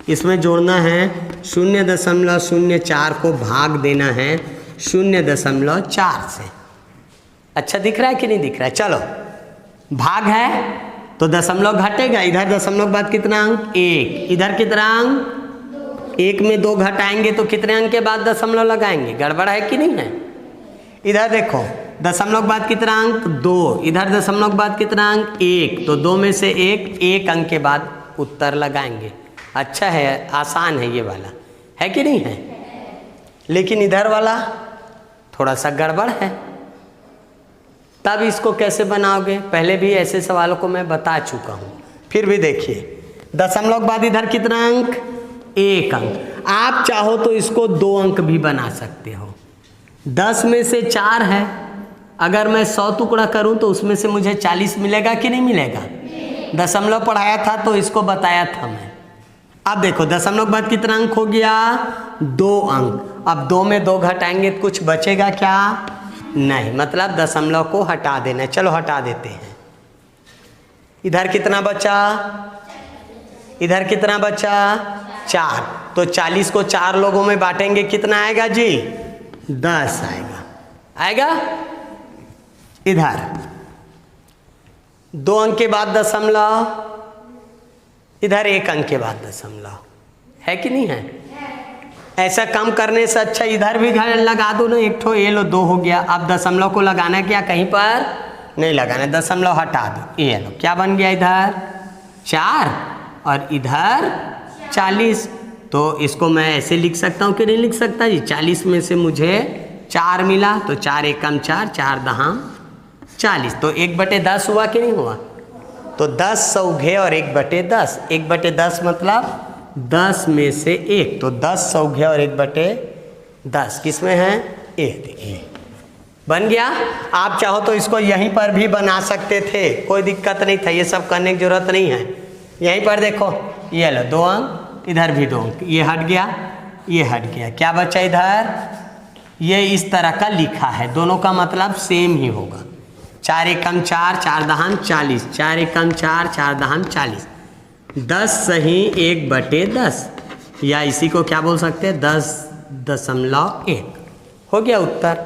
S1: इसमें जोड़ना है 0.04 को भाग देना है 0.4 से। अच्छा दिख रहा है कि नहीं दिख रहा है। चलो भाग है तो दशमलव घटेगा, इधर दशमलव के बाद कितना अंक, 1, इधर कितना अंक, 1 में 2 घटाएंगे तो कितने अंक के बाद दशमलव लगाएंगे, गड़बड़ है कि नहीं है। इधर देखो दशमलव के बाद कितना अंक, 2, इधर दशमलव के बाद कितना अंक, 1, तो 2 में से 1 अंक के बाद उत्तर लगाएंगे। अच्छा है, आसान है ये वाला, है कि नहीं है। लेकिन इधर वाला थोड़ा सा गड़बड़ है, तब इसको कैसे बनाओगे, पहले भी ऐसे सवालों को मैं बता चुका हूँ। फिर भी देखिए, दशमलव के बाद इधर कितना अंक, 1 अंक। आप चाहो तो इसको 2 अंक भी बना सकते हो। 10 में से 4 है, अगर मैं 100 टुकड़ा करूं तो उसमें से मुझे 40 मिलेगा कि नहीं मिलेगा। दशमलव पढ़ाया था तो इसको बताया था मैं। अब देखो दशमलव के बाद कितना अंक हो गया, 2 अंक। अब 2 में 2 घटाएंगे तो कुछ बचेगा क्या, नहीं, मतलब दशमलव को हटा देना। चलो हटा देते हैं। इधर कितना बचा, इधर कितना बचा, 4। तो 40 को 4 लोगों में बांटेंगे कितना आएगा जी, 10 आएगा, आएगा। इधर 2 अंक के बाद दशमलव, इधर 1 अंक के बाद दशमलव, है कि नहीं है। ऐसा कम करने से अच्छा इधर भी घर लगा दो ना, एक ठो, ये लो 2 हो गया। अब दशमलव को लगाना क्या, कहीं पर नहीं लगाना, दशमलव हटा दो, ये लो क्या बन गया, इधर 4 और इधर 40। तो इसको मैं ऐसे लिख सकता हूँ कि नहीं लिख सकता जी। 40 में से मुझे 4 मिला, तो 4 एकम 4, 4 दहाम 40, तो 1/10 हुआ कि नहीं हुआ। तो 10 सौघे और 1/10, 1/10 मतलब 10 में से 1, तो 10 सौघे और 1/10 किस में है, 1 बन गया। आप चाहो तो इसको यहीं पर भी बना सकते थे, कोई दिक्कत नहीं था, ये सब करने की जरूरत नहीं है। यहीं पर देखो, ये लो 2 अंक, इधर भी 2 अंक, ये हट गया, ये हट गया, क्या बचा इधर, ये इस तरह का लिखा है। दोनों का मतलब सेम ही होगा। 4 एकम 4, 4 दहाम 40, 4 एकम 4, 4 दहाम 40, 10 सही 1/10, या इसी को क्या बोल सकते हैं, 10.1 हो गया उत्तर।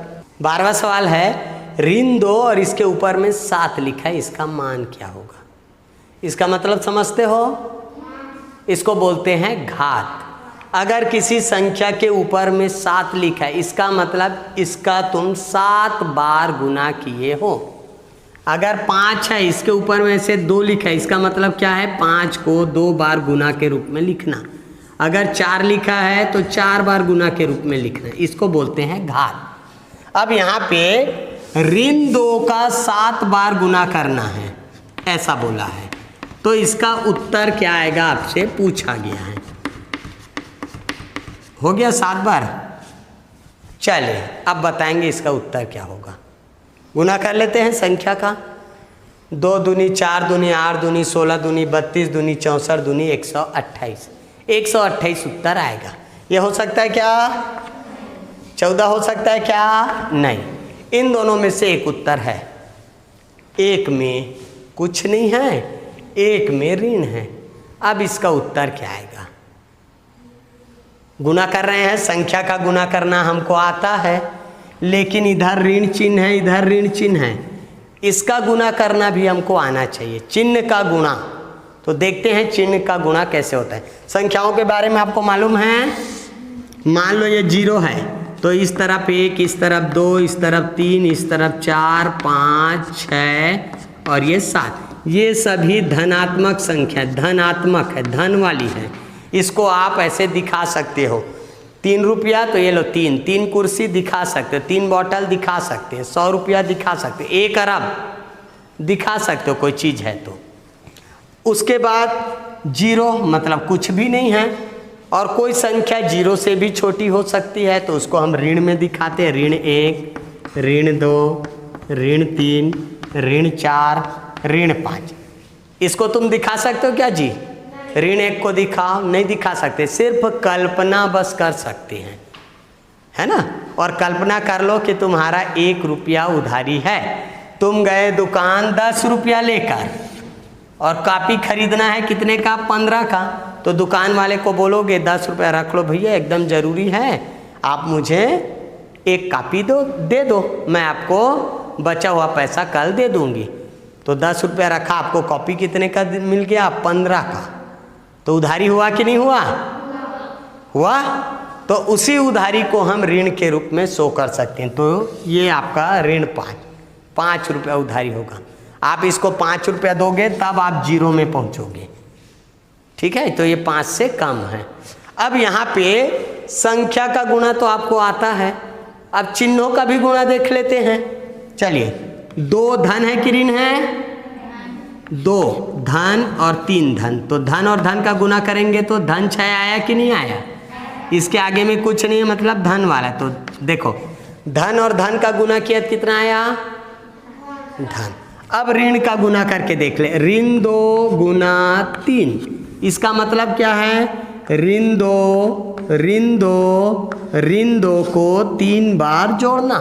S1: 12वां सवाल है, ऋण 2 और इसके ऊपर में 7 लिखा है, इसका मान क्या होगा? इसका मतलब समझते हो? इसको बोलते हैं घात। अगर किसी संख्या के ऊपर में 7 लिखा है, इसका मतलब इसका तुम 7 बार गुना किए हो। अगर 5 है, इसके ऊपर में से 2 लिखा है, इसका मतलब क्या है? 5 को 2 बार गुना के रूप में लिखना। अगर 4 लिखा है तो 4 बार गुना के रूप में लिखना, इसको बोलते हैं घात। अब यहाँ पे ऋण 2 का 7 बार गुना करना है, ऐसा बोला है, तो इसका उत्तर क्या आएगा आपसे पूछा गया है। हो गया 7 बार। चलिए अब बताएंगे इसका उत्तर क्या होगा। गुना कर लेते हैं संख्या का। 2 दूनी 4 दूनी 8 दूनी 16 दूनी 32 दूनी 64 दूनी 128। 128 उत्तर आएगा। ये हो सकता है क्या? 14 हो सकता है क्या? नहीं, इन दोनों में से एक उत्तर है। एक में कुछ नहीं है, एक में ऋण है। अब इसका उत्तर क्या आएगा? गुना कर रहे हैं, संख्या का गुना करना हमको आता है, लेकिन इधर ऋण चिन्ह है, इधर ऋण चिन्ह है, इसका गुना करना भी हमको आना चाहिए, चिन्ह का गुणा। तो देखते हैं चिन्ह का गुणा कैसे होता है। संख्याओं के बारे में आपको मालूम है, मान लो ये 0 है तो इस तरफ 1, इस तरफ 2, इस तरफ 3, इस तरफ 4, 5, 6 और ये 7। ये सभी धनात्मक संख्या, धनात्मक है, धन वाली है। इसको आप ऐसे दिखा सकते हो। 3 रुपया तो ये लो 3 कुर्सी दिखा सकते हो, 3 बॉटल दिखा सकते हैं, 100 रुपया दिखा सकते हो, 1 अरब दिखा सकते हो कोई चीज़ है तो। उसके बाद 0 मतलब कुछ भी नहीं है, और कोई संख्या 0 से भी छोटी हो सकती है तो उसको हम ऋण में दिखाते हैं। ऋण 1, ऋण 2, ऋण 3, ऋण 4, ऋण 5। इसको तुम दिखा सकते हो क्या जी? ऋण 1 को दिखाओ, नहीं दिखा सकते, सिर्फ कल्पना बस कर सकते हैं, है ना। और कल्पना कर लो कि तुम्हारा 1 रुपया उधारी है, तुम गए दुकान 10 रुपया लेकर और कॉपी खरीदना है कितने का? 15 का। तो दुकान वाले को बोलोगे 10 रुपया रख लो भैया, एकदम ज़रूरी है, आप मुझे 1 कॉपी दे दो, मैं आपको बचा हुआ पैसा कल दे दूंगी। तो 10 रुपया रखा, आपको कॉपी कितने का मिल गया? 15 का। तो उधारी हुआ कि नहीं हुआ? हुआ। तो उसी उधारी को हम ऋण के रूप में शो कर सकते हैं। तो ये आपका ऋण 5 रुपया उधारी होगा। आप इसको 5 रुपया दोगे तब आप 0 में पहुंचोगे, ठीक है। तो ये 5 से कम है। अब यहाँ पे संख्या का गुणा तो आपको आता है, अब चिन्हों का भी गुणा देख लेते हैं। चलिए, 2 धन है कि ऋण है? 2 धन और 3 धन, तो धन और धन का गुना करेंगे तो धन 6 आया कि नहीं आया? इसके आगे में कुछ नहीं है, मतलब धन वाला। तो देखो धन और धन का गुना किया कितना आया? धन। अब ऋण का गुना करके देख ले। ऋण 2 गुना 3, इसका मतलब क्या है? ऋण 2 को 3 बार जोड़ना।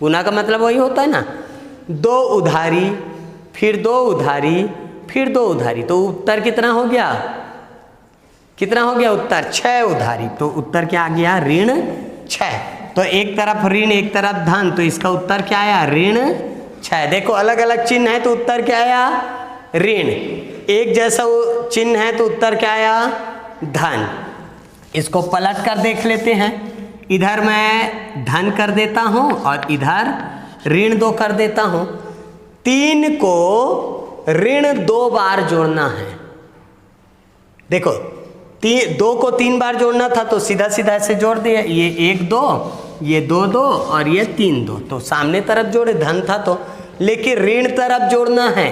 S1: गुना का मतलब वही होता है ना, 2 उधारी, फिर 2 उधारी, फिर 2 उधारी। तो उत्तर कितना हो गया? कितना हो गया उत्तर? 6 उधारी। तो उत्तर क्या आ गया? ऋण 6। तो एक तरफ ऋण एक तरफ धन, तो इसका उत्तर क्या आया? ऋण 6। देखो अलग अलग चिन्ह है तो उत्तर क्या आया? ऋण। एक जैसा चिन्ह है तो उत्तर क्या आया? धन। इसको पलट कर देख लेते हैं। इधर मैं धन कर देता हूं और इधर ऋण 2 कर देता हूं। 3 को ऋण 2 बार जोड़ना है। देखो 2 को 3 बार जोड़ना था तो सीधा सीधा ऐसे जोड़ दिया, ये 1 2, ये 2 2 और ये 3 2। तो सामने तरफ जोड़े, धन था तो। लेकिन ऋण तरफ जोड़ना है,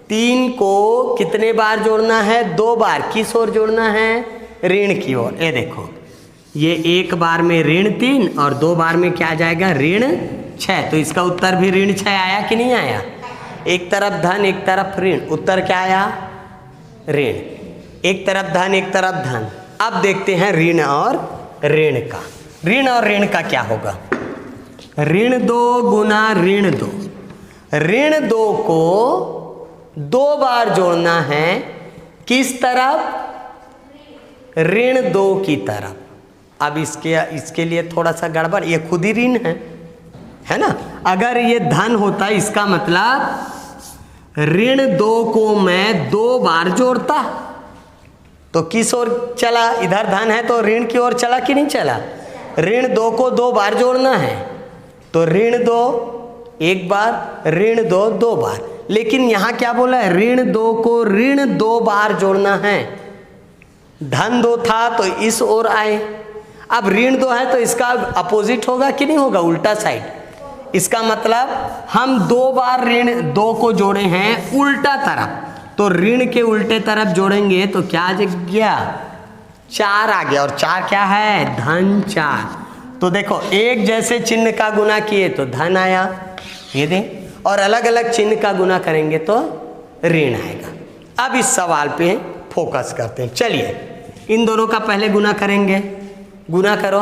S1: 3 को कितने बार जोड़ना है? 2 बार। किस ओर जोड़ना है? ऋण की ओर। ये देखो, ये 1 बार में ऋण 3 और 2 बार में क्या आ जाएगा? ऋण 6। तो इसका उत्तर भी ऋण 6 आया कि नहीं आया? एक तरफ धन एक तरफ ऋण, उत्तर क्या आया? ऋण। एक तरफ धन एक तरफ धन। अब देखते हैं ऋण और ऋण का। ऋण और ऋण का क्या होगा? ऋण 2 गुना ऋण 2। ऋण 2 को 2 बार जोड़ना है। किस तरफ? ऋण 2 की तरफ। अब इसके लिए थोड़ा सा गड़बड़, ये खुद ही ऋण है ना। अगर ये धन होता इसका मतलब ऋण 2 को मैं 2 बार जोड़ता, तो किस ओर चला, इधर धन है तो ऋण की ओर चला कि नहीं चला। ऋण 2 को 2 बार जोड़ना है, तो ऋण 2 1 बार, ऋण 2 2 बार। लेकिन यहां क्या बोला है, ऋण 2 को ऋण 2 बार जोड़ना है। धन 2 था तो इस ओर आए, अब ऋण 2 है तो इसका अपोजिट होगा कि नहीं होगा, उल्टा साइड। इसका मतलब हम 2 बार ऋण 2 को जोड़े हैं उल्टा तरफ, तो ऋण के उल्टे तरफ जोड़ेंगे तो क्या आ गया, 4 आ गया। और 4 क्या है, धन 4। तो देखो एक जैसे चिन्ह का गुना किए तो धन आया, ये दे, और अलग अलग चिन्ह का गुना करेंगे तो ऋण आएगा। अब इस सवाल पे फोकस करते हैं। चलिए इन दोनों का पहले गुना करेंगे। गुना करो,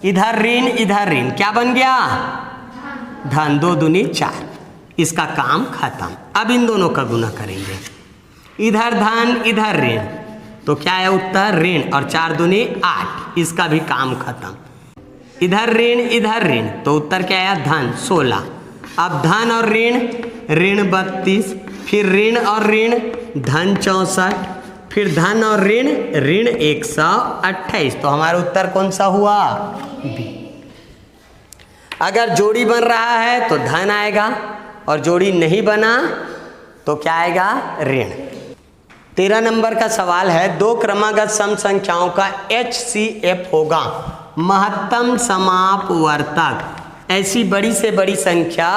S1: इधर ऋण, क्या बन गया, धन। 2 दूनी 4, इसका काम खत्म। अब इन दोनों का गुना करेंगे, इधर धन इधर ऋण, तो क्या है उत्तर, ऋण, और 4 दूनी 8, इसका भी काम खत्म। इधर ऋण, तो उत्तर क्या आया, धन 16। अब धन और ऋण, ऋण 32, फिर ऋण और ऋण, धन 64, फिर धन और ऋण, ऋण 128। तो हमारा उत्तर कौन सा हुआ, बी। अगर जोड़ी बन रहा है तो धन आएगा, और जोड़ी नहीं बना तो क्या आएगा, ऋण। 13 नंबर का सवाल है, 2 क्रमागत सम संख्याओं का HCF होगा महत्तम समापवर्तक, ऐसी बड़ी से बड़ी संख्या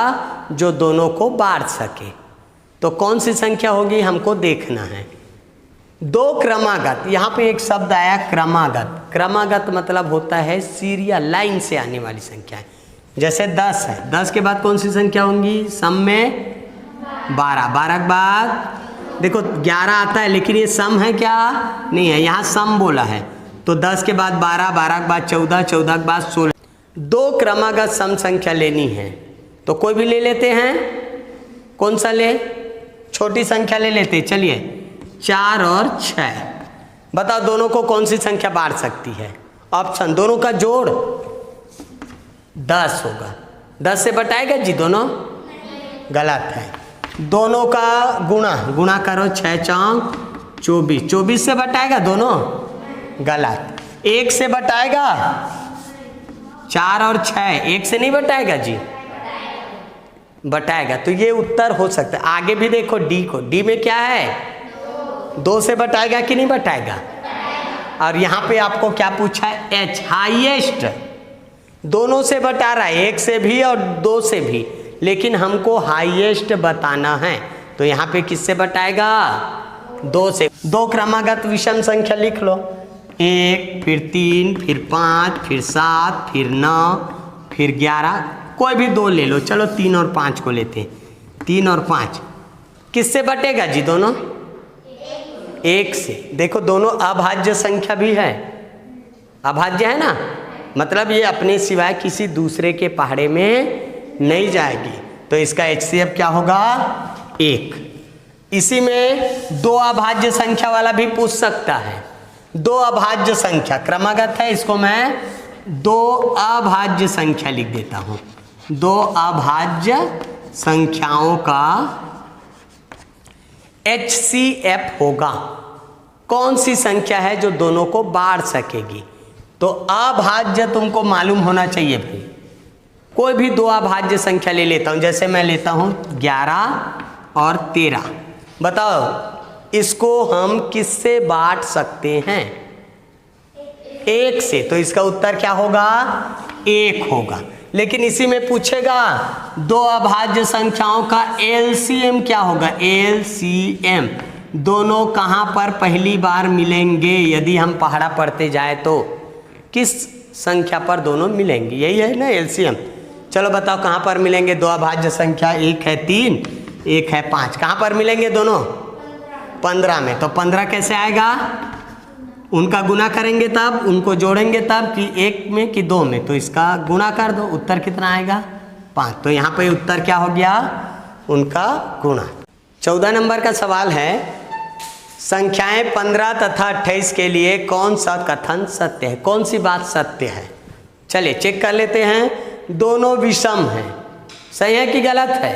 S1: जो दोनों को बांट सके। तो कौन सी संख्या होगी हमको देखना है। 2 क्रमागत, यहाँ पे एक शब्द आया क्रमागत। क्रमागत मतलब होता है सीरियल लाइन से आने वाली संख्या है। जैसे 10 है, 10 के बाद कौन सी संख्या होंगी, सम में 12, 12 के बाद देखो 11 आता है, लेकिन ये सम है क्या, नहीं है, यहाँ सम बोला है। तो 10 के बाद 12, 12 के बाद 14, 14 के बाद 16। 2 क्रमागत सम संख्या लेनी है तो कोई भी ले लेते हैं, कौन सा ले, छोटी संख्या ले लेते हैं। चलिए 4 और 6, बताओ दोनों को कौन सी संख्या बांट सकती है। ऑप्शन, दोनों का जोड़ 10 होगा। 10 से बटाएगा जी दोनों, गलत है। दोनों का गुणा करो, 6 चौक 24, 24 से बटाएगा दोनों, गलत। 1 से बटाएगा, 4 और 6, 1 से नहीं बटाएगा जी, बटाएगा। तो ये उत्तर हो सकता है। आगे भी देखो डी को, डी में क्या है, 2 से बटाएगा कि नहीं बटाएगा। और यहाँ पे आपको क्या पूछा है, एच हाईएस्ट, दोनों से बटा रहा है, 1 से भी और 2 से भी, लेकिन हमको हाईएस्ट बताना है। तो यहाँ पे किससे बटाएगा, 2 से। 2 क्रमागत विषम संख्या लिख लो, 1, फिर 3, फिर 5, फिर 7, फिर 9, फिर 11, कोई भी 2 ले लो। चलो 3 और 5 को लेते हैं। 3 और 5 किससे बटेगा जी, दोनों 1 से। देखो दोनों अभाज्य संख्या भी है, अभाज्य है ना, मतलब ये अपने सिवाय किसी दूसरे के पहाड़े में नहीं जाएगी। तो इसका HCF क्या होगा, 1। इसी में 2 अभाज्य संख्या वाला भी पूछ सकता है। 2 अभाज्य संख्या क्रमागत है, इसको मैं 2 अभाज्य संख्या लिख देता हूं। 2 अभाज्य संख्याओं का HCF होगा, कौन सी संख्या है जो दोनों को बांट सकेगी। तो अभाज्य तुमको मालूम होना चाहिए भाई। कोई भी 2 अभाज्य संख्या ले लेता हूं, जैसे मैं लेता हूं 11 और 13। बताओ इसको हम किससे बांट सकते हैं, 1 से। तो इसका उत्तर क्या होगा, 1 होगा। लेकिन इसी में पूछेगा 2 अभाज्य संख्याओं का LCM क्या होगा, LCM दोनों कहां पर पहली बार मिलेंगे। यदि हम पहाड़ा पढ़ते जाए तो किस संख्या पर दोनों मिलेंगे, यही है ना LCM। चलो बताओ कहां पर मिलेंगे 2 अभाज्य संख्या, 1 है 3, 1 है 5, कहां पर मिलेंगे दोनों, 15 में। तो 15 कैसे आएगा, उनका गुना करेंगे तब, उनको जोड़ेंगे तब, कि 1 में कि 2 में। तो इसका गुना कर दो, उत्तर कितना आएगा, 5। तो यहाँ पे उत्तर क्या हो गया, उनका गुणा। 14 नंबर का सवाल है, संख्याएं 15 तथा 28 के लिए कौन सा कथन सत्य है, कौन सी बात सत्य है? चलिए चेक कर लेते हैं। दोनों विषम हैं, सही है कि गलत है?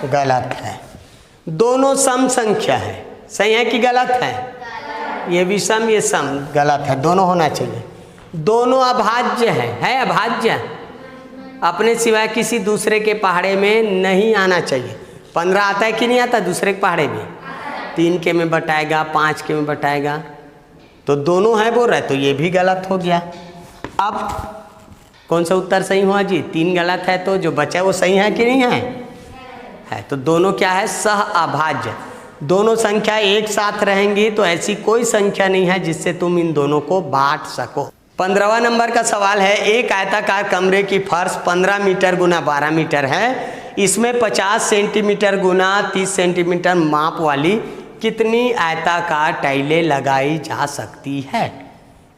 S1: गलत है। दोनों सम संख्या है, सही है कि गलत है? ये विषम ये सम, गलत है, दोनों होना चाहिए। दोनों अभाज्य है अभाज्य, अपने सिवाय किसी दूसरे के पहाड़े में नहीं आना चाहिए। 15 आता है कि नहीं आता दूसरे के पहाड़े में? 3 के में बटाएगा, 5 के में बटाएगा, तो दोनों है बोल रहे, तो ये भी गलत हो गया। अब कौन सा उत्तर सही हुआ जी? 3 गलत है, तो जो बचा वो सही है कि नहीं है? है। तो दोनों क्या है? सह अभाज्य। दोनों संख्या एक साथ रहेंगी तो ऐसी कोई संख्या नहीं है जिससे तुम इन दोनों को बांट सको। 15वां नंबर का सवाल है, एक आयताकार कमरे की फर्श 15 मीटर गुना 12 मीटर है, इसमें 50 सेंटीमीटर गुना 30 सेंटीमीटर माप वाली कितनी आयताकार टाइलें लगाई जा सकती है?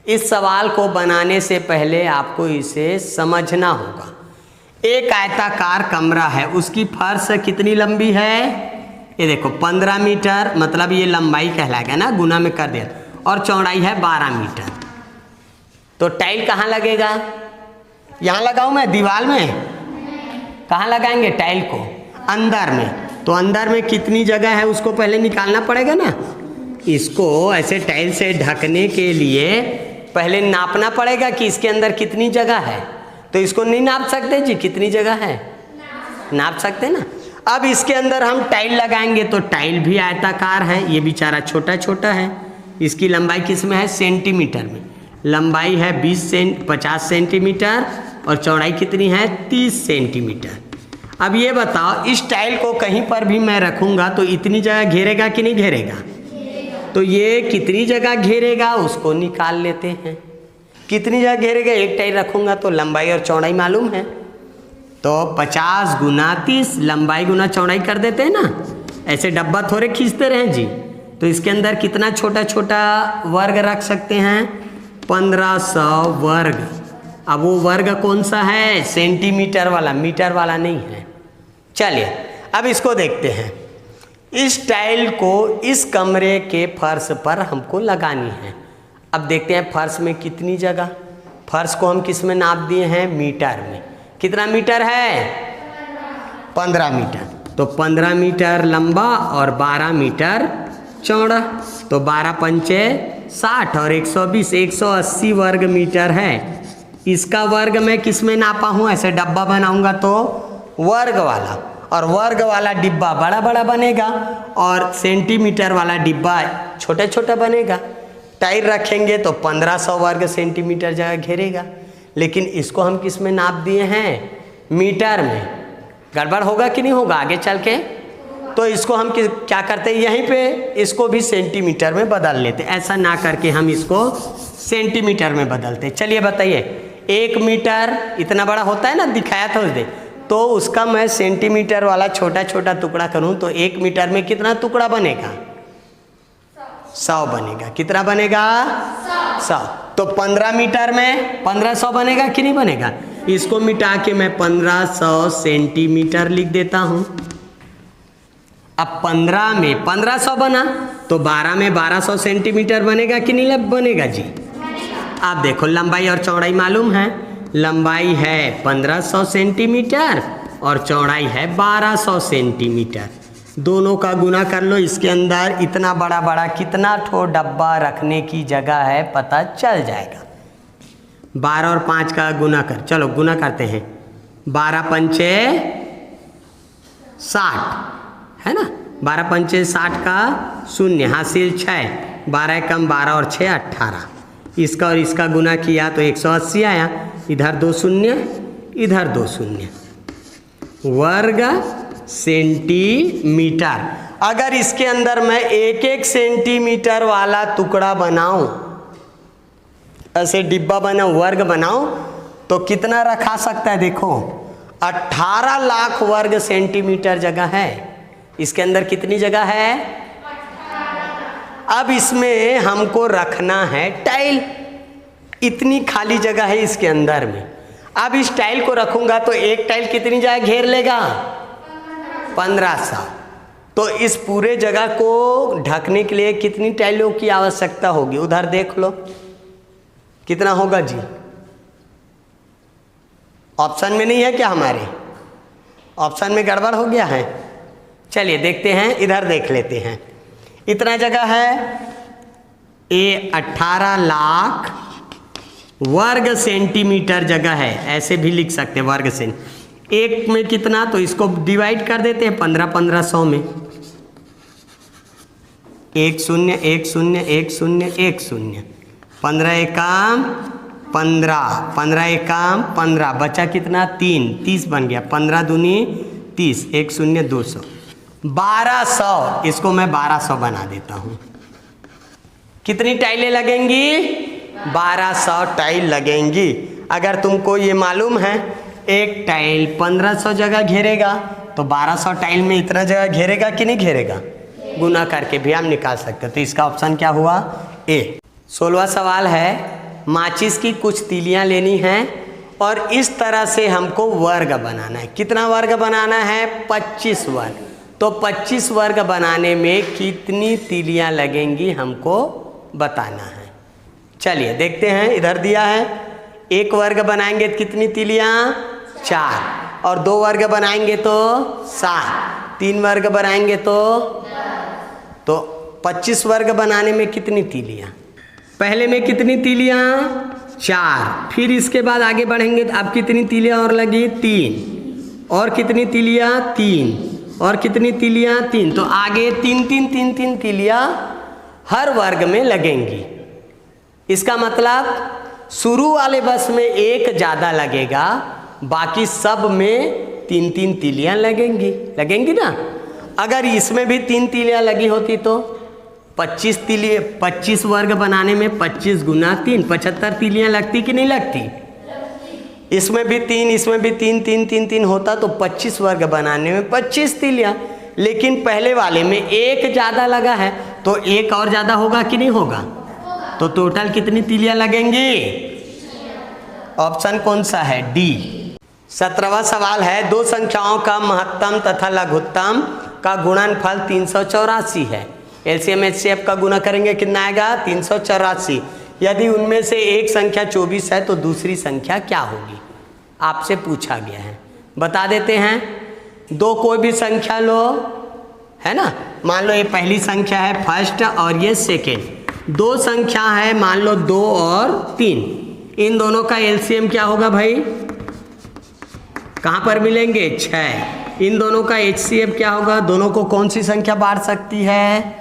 S1: इस सवाल को बनाने से पहले आपको इसे समझना होगा। एक आयताकार कमरा है, उसकी फर्श कितनी लंबी है? ये देखो 15 मीटर, मतलब ये लंबाई कहलाएगा ना, गुना में कर दिया, और चौड़ाई है 12 मीटर। तो टाइल कहाँ लगेगा? यहाँ लगाऊं मैं दीवार में? कहाँ लगाएंगे टाइल को? अंदर में। तो अंदर में कितनी जगह है उसको पहले निकालना पड़ेगा ना। इसको ऐसे टाइल से ढकने के लिए पहले नापना पड़ेगा कि इसके अंदर कितनी जगह है। तो इसको नहीं नाप सकते जी, कितनी जगह है? नाप सकते ना। अब इसके अंदर हम टाइल लगाएंगे तो टाइल भी आयताकार है, ये बेचारा छोटा छोटा है। इसकी लंबाई किस में है? सेंटीमीटर में। लंबाई है 50 सेंटीमीटर और चौड़ाई कितनी है? 30 सेंटीमीटर। अब ये बताओ, इस टाइल को कहीं पर भी मैं रखूंगा तो इतनी जगह घेरेगा कि नहीं घेरेगा? तो ये कितनी जगह घेरेगा उसको निकाल लेते हैं। कितनी जगह घेरेगा? एक टाइल रखूंगा तो लंबाई और चौड़ाई मालूम है, तो 50 गुना 30, लंबाई गुना चौड़ाई कर देते हैं ना। ऐसे डब्बा थोड़े खींचते रहें जी। तो इसके अंदर कितना छोटा छोटा वर्ग रख सकते हैं? 1500 वर्ग। अब वो वर्ग कौन सा है? सेंटीमीटर वाला, मीटर वाला नहीं है। चलिए अब इसको देखते हैं। इस टाइल को इस कमरे के फर्श पर हमको लगानी है। अब देखते हैं फर्श में कितनी जगह। फर्श को हम किस में नाप दिए हैं? मीटर में। कितना मीटर है? 15 मीटर। तो 15 मीटर लंबा और 12 मीटर चौड़ा, तो 12 पंचे 60 और 120, 180 वर्ग मीटर है। इसका वर्ग मैं किस में नापा हूँ? ऐसे डब्बा बनाऊंगा तो वर्ग वाला, और वर्ग वाला डिब्बा बड़ा बड़ा बनेगा और सेंटीमीटर वाला डिब्बा छोटा छोटा बनेगा। टाइल रखेंगे तो 1500 वर्ग सेंटीमीटर जगह घेरेगा, लेकिन इसको हम किस में नाप दिए हैं? मीटर में। गड़बड़ होगा कि नहीं होगा आगे चल के? तो इसको हम क्या करते हैं, यहीं पे इसको भी सेंटीमीटर में बदल लेते। ऐसा ना करके हम इसको सेंटीमीटर में बदलते। चलिए बताइए, 1 मीटर इतना बड़ा होता है ना, दिखाया था उस दिन, तो उसका मैं सेंटीमीटर वाला छोटा छोटा टुकड़ा करूं तो 1 मीटर में कितना टुकड़ा बनेगा? 100 बनेगा। कितना बनेगा? 100। तो 15 मीटर में 1500 बनेगा कि नहीं बनेगा? इसको मिटा के मैं 1500 सेंटीमीटर लिख देता हूं। अब 15 में 1500 बना तो 12 में 1200 सेंटीमीटर बनेगा कि नहीं बनेगा जी? आप देखो लंबाई और चौड़ाई मालूम है। लंबाई है 1500 सेंटीमीटर और चौड़ाई है 1200 सेंटीमीटर। दोनों का गुना कर लो। इसके अंदर इतना बड़ा बड़ा कितना ठो डब्बा रखने की जगह है पता चल जाएगा। 12 और 5 का गुना कर, चलो गुना करते हैं। 12 पंचे 60 है ना, 12 पंचे 60 का 0 हासिल 6, 12 कम 12 और 6 18। इसका और इसका गुना किया तो 180 आया। इधर 2 शून्य, इधर 2 शून्य। वर्ग सेंटीमीटर। अगर इसके अंदर मैं 1-1 सेंटीमीटर वाला टुकड़ा बनाऊं, ऐसे डिब्बा बनाऊं, वर्ग बनाऊं, तो कितना रखा सकता है? देखो 18 लाख वर्ग सेंटीमीटर जगह है। इसके अंदर कितनी जगह है? 18। अब इसमें हमको रखना है टाइल। इतनी खाली जगह है इसके अंदर में। अब इस टाइल को रखूंगा तो एक टाइल कितनी जगह घेर लेगा? 1500। तो इस पूरे जगह को ढकने के लिए कितनी टाइलों की आवश्यकता होगी? उधर देख लो कितना होगा जी। ऑप्शन में नहीं है क्या? हमारे ऑप्शन में गड़बड़ हो गया है। चलिए देखते हैं, इधर देख लेते हैं। इतना जगह है, ये 18 लाख वर्ग सेंटीमीटर जगह है, ऐसे भी लिख सकते हैं वर्ग सेंट। एक में कितना, तो इसको डिवाइड कर देते हैं 1500 में। 1 0 1 0 1 0 1 0, 15 एकम 15, 15 एकम 15, बचा कितना 3, 30 बन गया। 15 दूनी 30, 1 0 200, 1200। इसको मैं 1200 बना देता हूँ। कितनी टाइलें लगेंगी? 1200 टाइल लगेंगी। अगर तुमको ये मालूम है एक टाइल 1500 जगह घेरेगा, तो 1200 टाइल में इतना जगह घेरेगा कि नहीं घेरेगा? गुना करके भी हम निकाल सकते हैं। तो इसका ऑप्शन क्या हुआ? ए। 16वां सवाल है, माचिस की कुछ तीलियां लेनी हैं और इस तरह से हमको वर्ग बनाना है। कितना वर्ग बनाना है? 25 वर्ग। तो 25 वर्ग बनाने में कितनी तीलियां लगेंगी हमको बताना है। चलिए देखते हैं, इधर दिया है 1 वर्ग बनाएंगे तो कितनी तीलियां? 4, और 2 वर्ग बनाएंगे तो 7, 3 वर्ग बनाएंगे तो 25 वर्ग बनाने में कितनी तीलियां? पहले में कितनी तीलियां? 4, फिर इसके बाद आगे बढ़ेंगे तो अब कितनी तीलियां और लगी? 3, और कितनी तीलियां? 3, और कितनी तीलियां? 3। तो आगे 3 3 3 3 तीलियां हर वर्ग में लगेंगी। इसका मतलब शुरू वाले बस में 1 ज़्यादा लगेगा, बाकी सब में 3 3 तीलियां लगेंगी। लगेंगी ना? अगर इसमें भी 3 तीलियां लगी होती तो 25 वर्ग बनाने में 25 गुना 3, 75 तीलियां लगती कि नहीं लगती? इसमें भी 3, इसमें भी 3 3 3 3 होता तो 25 वर्ग बनाने में 25 तीलियां। लेकिन पहले वाले में 1 ज़्यादा लगा है, तो 1 और ज़्यादा होगा कि नहीं होगा? तो टोटल कितनी तीलियां लगेंगी? ऑप्शन कौन सा है? डी। 17वां सवाल है, 2 संख्याओं का महत्तम तथा लघुत्तम का गुणनफल 384 है। एलसीएम एचसीएफ का गुना करेंगे कितना आएगा? 384। यदि उनमें से एक संख्या 24 है तो दूसरी संख्या क्या होगी? आपसे पूछा गया है, बता देते हैं। 2 कोई भी संख्या लो, है ना। मान लो ये पहली संख्या है फर्स्ट और ये सेकेंड। 2 संख्या है, मान लो 2 और 3। इन दोनों का एलसीएम क्या होगा भाई? कहाँ पर मिलेंगे? 6। इन दोनों का एचसीएफ क्या होगा? दोनों को कौन सी संख्या बांट सकती है?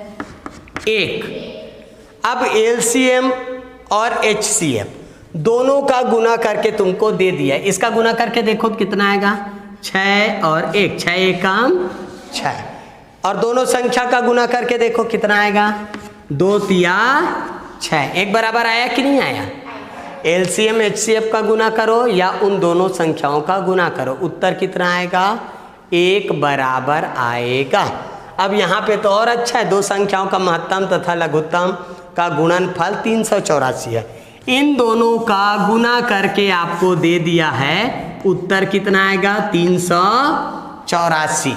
S1: 1। अब एलसीएम और एचसीएफ दोनों का गुना करके तुमको दे दिया। इसका गुना करके देखो कितना आएगा? 6 और 1, 6 एकम 6। और दोनों संख्या का गुना करके देखो कितना आएगा? 2 तिया 6। एक बराबर आया कि नहीं आया? एलसीएम एचसीएफ का गुना करो या उन दोनों संख्याओं का गुना करो, उत्तर कितना आएगा? 1 बराबर आएगा। अब यहाँ पे तो और अच्छा है, 2 संख्याओं का महत्तम तथा लघुत्तम का गुणनफल 384 है। इन दोनों का गुना करके आपको दे दिया है, उत्तर कितना आएगा? 384।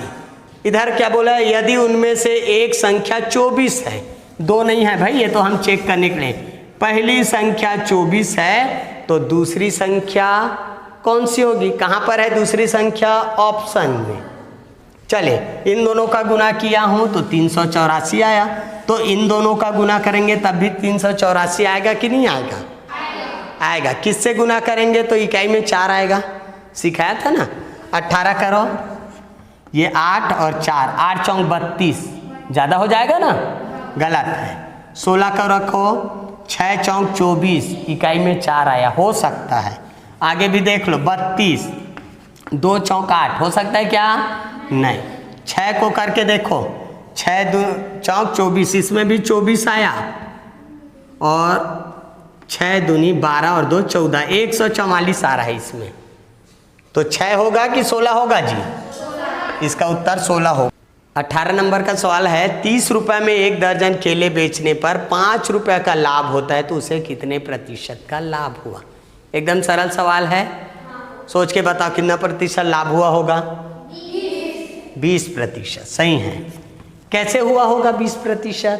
S1: इधर क्या बोला है? यदि उनमें से एक संख्या 24 है, 2 नहीं है भाई, ये तो हम चेक करने के लिए। पहली संख्या 24 है तो दूसरी संख्या कौन सी होगी? कहाँ पर है दूसरी संख्या? ऑप्शन में। चले, इन दोनों का गुना किया हूँ तो 384 आया, तो इन दोनों का गुना करेंगे तब भी 384 आएगा कि नहीं आएगा? आएगा। किससे गुना करेंगे? तो इकाई में 4 आएगा, सिखाया था ना। 18 करो, ये 8 और 4, 8 चौक 32, ज़्यादा हो जाएगा ना, गलत है। 16 का रखो, 6 चौक 24, इकाई में 4 आया, हो सकता है। आगे भी देख लो, 32, 2 चौक 8, हो सकता है क्या? नहीं। 6 को करके देखो, 6 चौक 24, इसमें भी 24 आया, और 6 दूनी 12 और 2 14, 144 आ रहा है इसमें। तो 6 होगा कि 16 होगा जी? इसका उत्तर 16 होगा। 18 नंबर का सवाल है, 30 रुपये में 1 दर्जन केले बेचने पर 5 रुपये का लाभ होता है तो उसे कितने प्रतिशत का लाभ हुआ? एकदम सरल सवाल है, सोच के बताओ कितना प्रतिशत लाभ हुआ होगा? 20%, सही है। कैसे हुआ होगा 20%?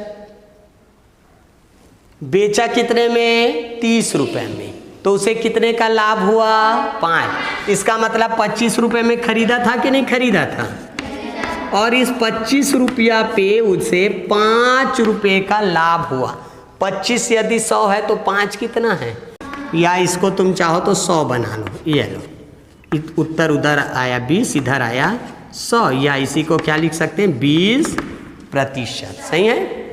S1: बेचा कितने में? 30 रुपए में, तो उसे कितने का लाभ हुआ? 5। इसका मतलब 25 रुपए में खरीदा था कि नहीं खरीदा था? और इस 25 रुपया पे उसे 5 रुपए का लाभ हुआ। 25 यदि 100 है तो 5 कितना है? या इसको तुम चाहो तो 100 बना लो, ये लो, उत्तर उधर आया 20, इधर आया 100, या इसी को क्या लिख सकते हैं? 20%। सही है।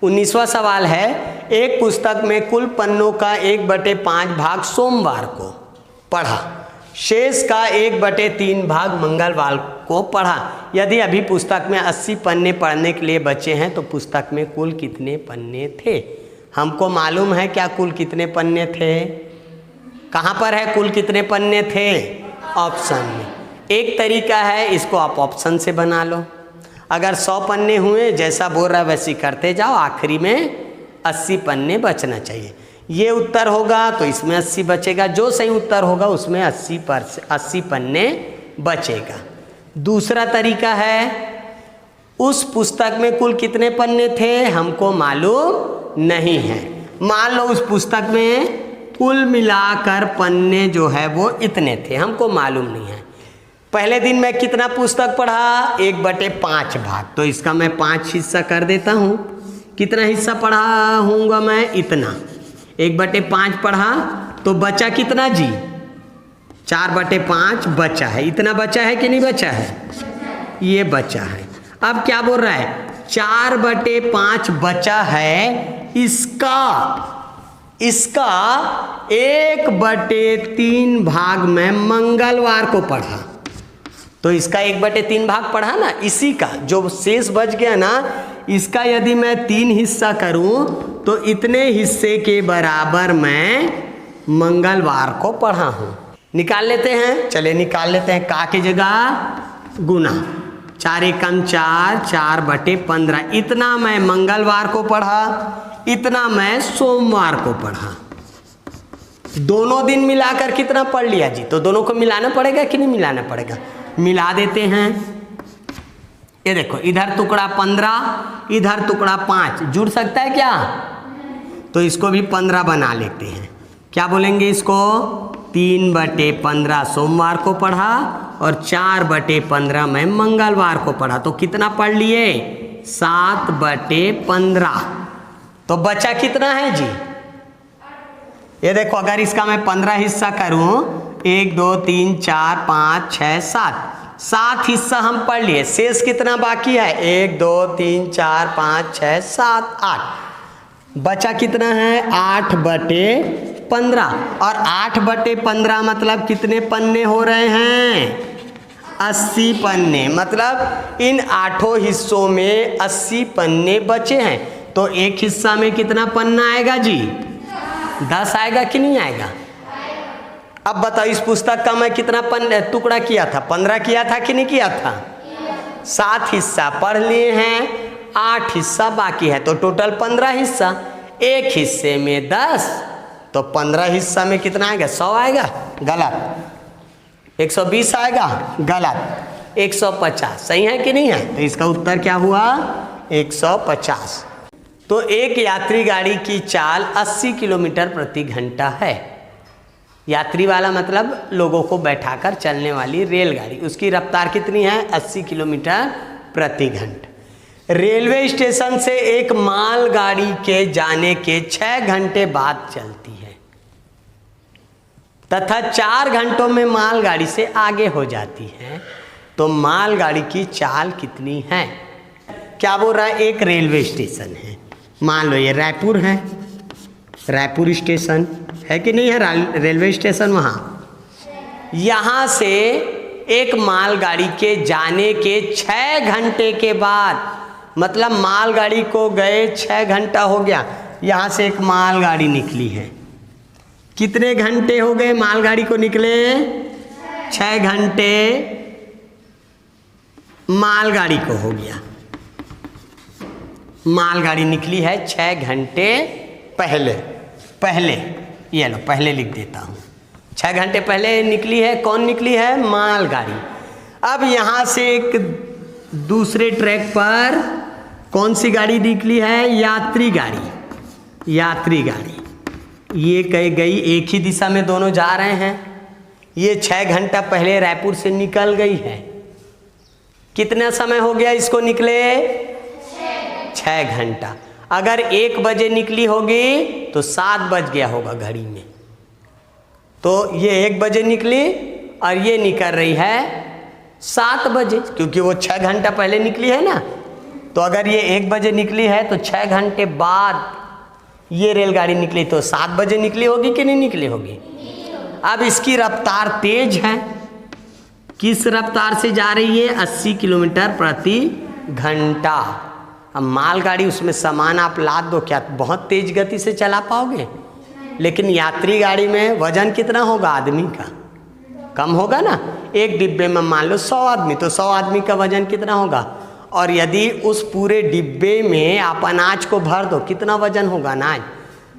S1: उन्नीसवां सवाल है, एक पुस्तक में कुल पन्नों का 1/5 भाग सोमवार को पढ़ा, शेष का 1/3 भाग मंगलवार को पढ़ा। यदि अभी पुस्तक में 80 पन्ने पढ़ने के लिए बचे हैं तो पुस्तक में कुल कितने पन्ने थे? हमको मालूम है क्या कुल कितने पन्ने थे? कहाँ पर है कुल कितने पन्ने थे? ऑप्शन में। एक तरीका है, इसको आप ऑप्शन से बना लो। अगर 100 पन्ने हुए, जैसा बोल रहा है वैसे करते जाओ, आखिरी में 80 पन्ने बचना चाहिए। ये उत्तर होगा तो इसमें 80 बचेगा, जो सही उत्तर होगा उसमें 80 पन्ने बचेगा। दूसरा तरीका है, उस पुस्तक में कुल कितने पन्ने थे हमको मालूम नहीं है। मान लो उस पुस्तक में कुल मिलाकर पन्ने जो है वो इतने थे, हमको मालूम नहीं है। पहले दिन मैं कितना पुस्तक पढ़ा? 1/5 भाग, तो इसका मैं 5 हिस्सा कर देता हूँ। कितना हिस्सा पढ़ा हूँगा मैं? इतना। 1/5 पढ़ा तो बचा कितना जी? 4/5 बचा है। इतना बचा है कि नहीं बचा है? ये बचा है। अब क्या बोल रहा है? 4/5 बचा है, इसका 1/3 भाग में मंगलवार को पढ़ा, तो इसका 1/3 भाग पढ़ा ना, इसी का जो शेष बच गया ना, इसका यदि मैं 3 हिस्सा करूं तो इतने हिस्से के बराबर मैं मंगलवार को पढ़ा हूं। निकाल लेते हैं, चले निकाल लेते हैं। का की जगह गुना, 4 एकम 4, 4/15। इतना मैं मंगलवार को पढ़ा, इतना मैं सोमवार को पढ़ा। दोनों दिन मिलाकर कितना पढ़ लिया जी? तो दोनों को मिलाना पड़ेगा कि नहीं मिलाना पड़ेगा? मिला देते हैं। ये देखो, इधर टुकड़ा 15, इधर टुकड़ा 5, जुड़ सकता है क्या? तो इसको भी 15 बना लेते हैं। क्या बोलेंगे इसको? 3/15 सोमवार को पढ़ा और 4/15 मैं मंगलवार को पढ़ा, तो कितना पढ़ लिए? 7/15। तो बचा कितना है जी? ये देखो, अगर इसका मैं 15 हिस्सा करूं, 1 2 3 4 5 6 7 हिस्सा हम पढ़ लिए। शेष कितना बाकी है? 1 2 3 4 5 6 7 8। बचा कितना है? 8/15। और 8/15 मतलब कितने पन्ने हो रहे हैं? 80 पन्ने। मतलब इन 8 हिस्सों में 80 पन्ने बचे हैं। तो एक हिस्सा में कितना पन्ना आएगा जी? 10 आएगा कि नहीं आएगा? अब बताओ, इस पुस्तक का मैं कितना टुकड़ा किया था? 15 किया था कि नहीं किया था? 7 हिस्सा पढ़ लिए हैं, 8 हिस्सा बाकी है, तो टोटल 15 हिस्सा। एक हिस्से में 10, तो 15 हिस्सा में कितना आएगा? 100 आएगा? गलत। 120 आएगा? गलत। 150 सही है कि नहीं है? तो इसका उत्तर क्या हुआ? 150। तो एक यात्री गाड़ी की चाल 80 किलोमीटर प्रति घंटा है। यात्री वाला मतलब लोगों को बैठाकर चलने वाली रेलगाड़ी, उसकी रफ्तार कितनी है? 80 किलोमीटर प्रति घंटा। रेलवे स्टेशन से एक मालगाड़ी के जाने के 6 घंटे बाद चलती है तथा 4 घंटों में मालगाड़ी से आगे हो जाती है, तो मालगाड़ी की चाल कितनी है? क्या बोल रहा है? एक रेलवे स्टेशन है, मान लो ये रायपुर है, रायपुर स्टेशन है कि नहीं है? रेलवे स्टेशन वहाँ। यहाँ से एक मालगाड़ी के जाने के 6 घंटे के बाद, मतलब मालगाड़ी को गए 6 घंटा हो गया, यहाँ से एक मालगाड़ी निकली है। कितने घंटे हो गए मालगाड़ी को निकले? 6 घंटे मालगाड़ी को हो गया। मालगाड़ी निकली है 6 घंटे पहले। ये लो, पहले लिख देता हूँ। 6 घंटे पहले निकली है। कौन निकली है? मालगाड़ी। अब यहाँ से एक दूसरे ट्रैक पर कौन सी गाड़ी निकली है? यात्री गाड़ी। यात्री गाड़ी ये कहीं गई, एक ही दिशा में दोनों जा रहे हैं। ये 6 घंटा पहले रायपुर से निकल गई है। कितना समय हो गया इसको निकले? 6 घंटा। अगर 1 बजे निकली होगी तो 7 बज गया होगा घड़ी में। तो ये 1 बजे निकली और ये निकल रही है 7 बजे, क्योंकि वो 6 घंटा पहले निकली है ना। तो अगर ये 1 बजे निकली है तो 6 घंटे बाद ये रेलगाड़ी निकली तो 7 बजे निकली होगी कि नहीं निकली होगी? अब इसकी रफ्तार तेज है। किस रफ्तार से जा रही है? 80 किलोमीटर प्रति घंटा। अब मालगाड़ी, उसमें सामान आप लाद दो, क्या बहुत तेज गति से चला पाओगे? लेकिन यात्री गाड़ी में वजन कितना होगा आदमी का? कम होगा ना। एक डिब्बे में मान लो 100 आदमी, तो 100 आदमी का वजन कितना होगा? और यदि उस पूरे डिब्बे में आप अनाज को भर दो, कितना वजन होगा अनाज?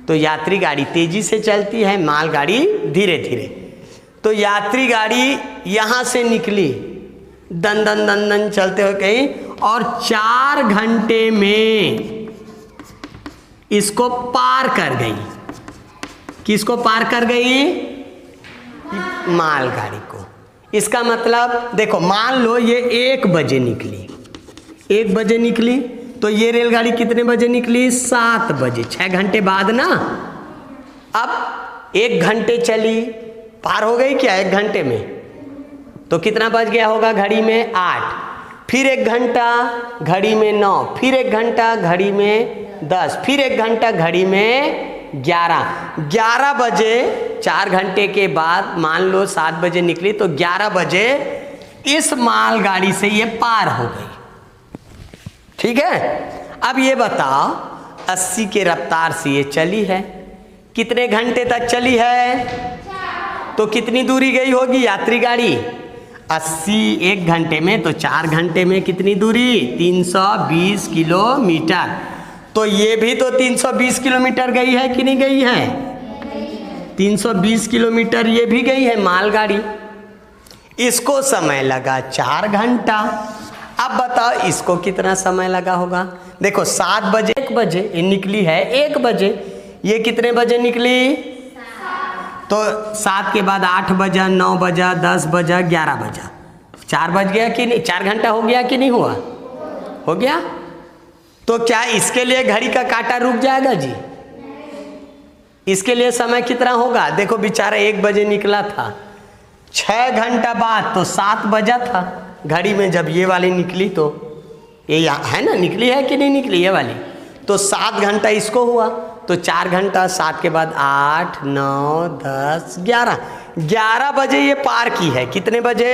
S1: तो यात्री गाड़ी तेजी से चलती है, मालगाड़ी धीरे धीरे। तो यात्री गाड़ी यहाँ से निकली दन दन दन दन चलते हुए कहीं, और 4 घंटे में इसको पार कर गई। किसको पार कर गई? मालगाड़ी को। इसका मतलब देखो, मान लो ये 1 बजे निकली, 1 बजे निकली तो ये रेलगाड़ी कितने बजे निकली? 7 बजे, 6 घंटे बाद ना। अब 1 घंटे चली, पार हो गई क्या 1 घंटे में? तो कितना बज गया होगा घड़ी में? 8। फिर 1 घंटा घड़ी में 9, फिर 1 घंटा घड़ी में 10, फिर 1 घंटा घड़ी में 11 बजे। 4 घंटे के बाद मान लो 7 बजे निकली तो 11 बजे इस मालगाड़ी से ये पार हो गई। ठीक है। अब ये बताओ 80 के रफ्तार से ये चली है, कितने घंटे तक चली है? तो कितनी दूरी गई होगी यात्री गाड़ी? 80 1 घंटे में, तो 4 घंटे में कितनी दूरी? 320 किलोमीटर। तो ये भी तो 320 किलोमीटर गई है कि नहीं गई है? 320 किलोमीटर ये भी गई है मालगाड़ी। इसको समय लगा 4 घंटा। अब बताओ इसको कितना समय लगा होगा? देखो 7 बजे 1 बजे ये निकली है, 1 बजे ये कितने बजे निकली? तो 7 के बाद 8 बजा, 9 बजा, 10 बजा, 11 बजा, 4 बज गया कि नहीं? 4 घंटा हो गया कि नहीं हुआ? हो गया। तो क्या इसके लिए घड़ी का कांटा रुक जाएगा जी? इसके लिए समय कितना होगा? देखो बेचारा 1 बजे निकला था, 6 घंटा बाद तो 7 बजा था घड़ी में जब ये वाली निकली। तो ये है ना, निकली है कि नहीं निकली ये वाली? तो 7 घंटा इसको हुआ, तो 4 घंटा, 7 के बाद 8 9 10 11 बजे ये पार की है। कितने बजे?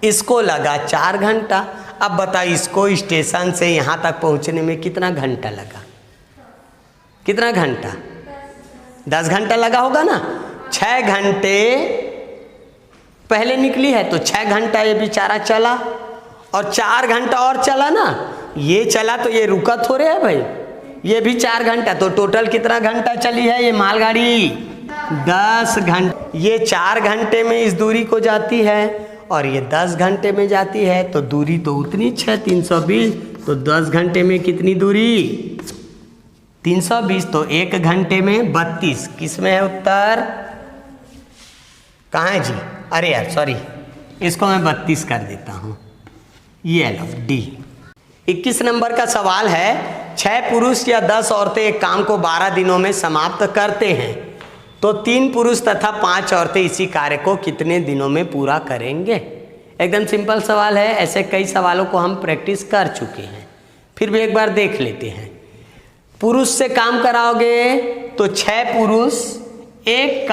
S1: इसको लगा 4 घंटा। अब बताओ इसको स्टेशन से यहाँ तक पहुँचने में कितना घंटा लगा? कितना घंटा? 10 घंटा लगा होगा ना। 6 घंटे पहले निकली है तो 6 घंटा ये बेचारा चला, और 4 घंटा और चला ना। ये चला तो ये रुका थोड़े है भाई, ये भी 4 घंटा। तो टोटल कितना घंटा चली है ये मालगाड़ी? 10 घंटे। ये 4 घंटे में इस दूरी को जाती है और ये 10 घंटे में जाती है, तो दूरी तो उतनी 320। तो 10 घंटे में कितनी दूरी? 320। तो 1 घंटे में 32। किस में है उत्तर? कहाँ है जी? अरे यार सॉरी, इसको मैं 32 कर देता हूँ। ये लो डी। 21 नंबर का सवाल है, 6 पुरुष या 10 औरतें एक काम को 12 दिनों में समाप्त करते हैं, तो 3 पुरुष तथा 5 औरतें इसी कार्य को कितने दिनों में पूरा करेंगे? एकदम सिंपल सवाल है। ऐसे कई सवालों को हम प्रैक्टिस कर चुके हैं, फिर भी एक बार देख लेते हैं। पुरुष से काम कराओगे तो 6 पुरुष एक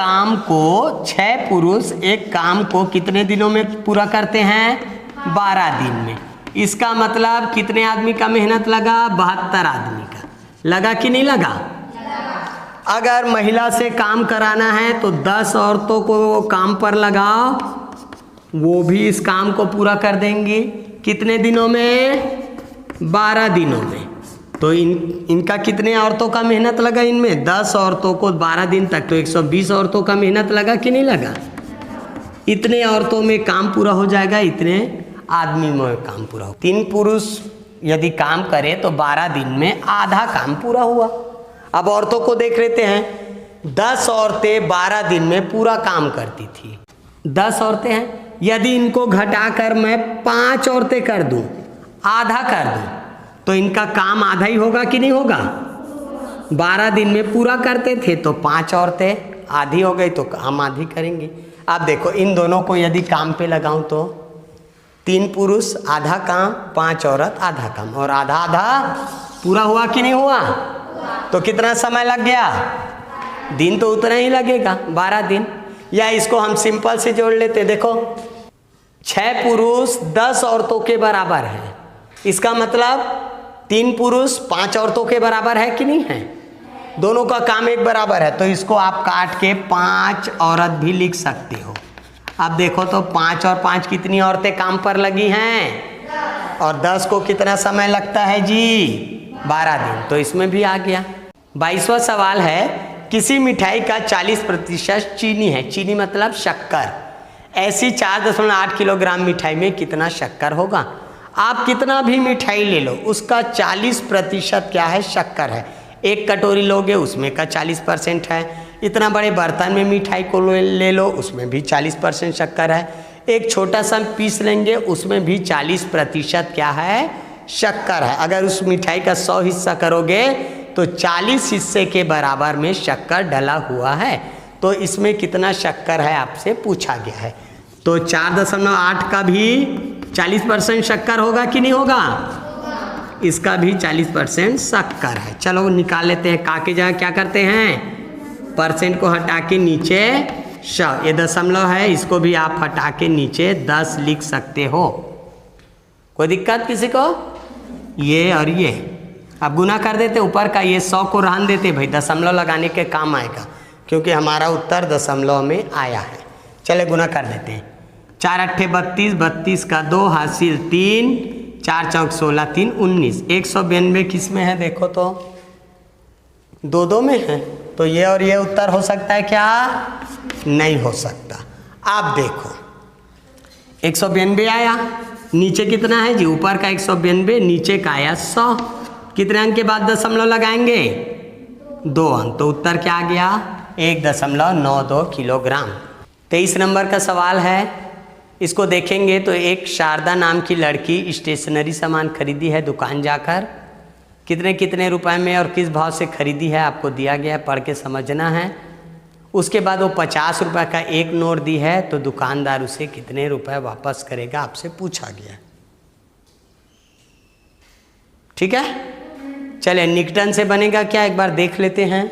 S1: काम को कितने दिनों में पूरा करते हैं? 12 दिन में। इसका मतलब कितने आदमी का मेहनत लगा? 72 आदमी का लगा कि नहीं लगा? अगर महिला से काम कराना है तो 10 औरतों को काम पर लगाओ, वो भी इस काम को पूरा कर देंगी। कितने दिनों में? 12 दिनों में। तो इनका कितने औरतों का मेहनत लगा इनमें? 10 औरतों को 12 दिन तक, तो 120 औरतों का मेहनत लगा कि नहीं लगा? इतने औरतों में काम पूरा हो जाएगा, इतने आदमी में काम पूरा हो। 3 पुरुष यदि काम करे तो 12 दिन में आधा काम पूरा हुआ। अब औरतों को देख लेते हैं। 10 औरतें 12 दिन में पूरा काम करती थी। 10 औरतें हैं, यदि इनको घटाकर मैं 5 औरतें कर दूं, आधा कर दूं, तो इनका काम आधा ही होगा कि नहीं होगा? 12 दिन में पूरा करते थे तो 5 औरतें आधी हो गई, तो काम आधी करेंगे। अब देखो इन दोनों को यदि काम पे लगाऊं तो 3 पुरुष आधा काम, 5 औरत आधा काम, और आधा आधा पूरा हुआ कि नहीं हुआ? तो कितना समय लग गया? दिन तो उतना ही लगेगा, 12 दिन। या इसको हम सिंपल से जोड़ लेते, देखो 6 पुरुष 10 औरतों के बराबर है। इसका मतलब 3 पुरुष 5 औरतों के बराबर है कि नहीं है? दोनों का काम एक बराबर है, तो इसको आप काट के 5 औरत भी लिख सकते हो। अब देखो तो 5 और 5 कितनी औरतें काम पर लगी हैं? और 10 को कितना समय लगता है जी? 12 दिन। तो इसमें भी आ गया। 22वां सवाल है, किसी मिठाई का 40% चीनी है। चीनी मतलब शक्कर। ऐसी 4.8 किलोग्राम मिठाई में कितना शक्कर होगा? आप कितना भी मिठाई ले लो, उसका 40% क्या है? शक्कर है। 1 कटोरी लोगे उसमें का 40% है। इतना बड़े बर्तन में मिठाई को ले लो, उसमें भी 40% शक्कर है। एक छोटा सा पीस लेंगे, उसमें भी 40% क्या है? शक्कर है। अगर उस मिठाई का 100 हिस्सा करोगे तो 40 हिस्से के बराबर में शक्कर डला हुआ है। तो इसमें कितना शक्कर है आपसे पूछा गया है। तो 4.8 का भी 40% शक्कर होगा कि नहीं होगा? इसका भी 40% शक्कर है। चलो निकाल लेते हैं। का की जगह क्या करते हैं? परसेंट को हटा के नीचे ये दशमलव है, इसको भी आप हटा के नीचे 10 लिख सकते हो। कोई दिक्कत किसी को? ये और ये अब गुना कर देते, ऊपर का ये 100 को रहन देते भाई, दशमलव लगाने के काम आएगा, क्योंकि हमारा उत्तर दशमलव में आया है। चले गुना कर देते हैं। 4 अट्ठे 32, 32 का 2 हासिल 3, 4 चौक 16, 3 19। 192 किस में है? देखो तो 2 में है, तो ये और ये उत्तर हो सकता है क्या? नहीं हो सकता। आप देखो 192 आया, नीचे कितना है जी? ऊपर का 192, नीचे का आया 100। कितने अंक के बाद दशमलव लगाएंगे? 2 अंक। तो उत्तर क्या आ गया? 1.92 किलोग्राम। 23 नंबर का सवाल है, इसको देखेंगे तो एक शारदा नाम की लड़की स्टेशनरी सामान खरीदी है दुकान जाकर। कितने कितने रुपए में और किस भाव से खरीदी है आपको दिया गया है, पढ़ के समझना है। उसके बाद वो 50 रुपये का एक नोट दी है, तो दुकानदार उसे कितने रुपए वापस करेगा आपसे पूछा गया। ठीक है, चले निकटन से बनेगा क्या एक बार देख लेते हैं।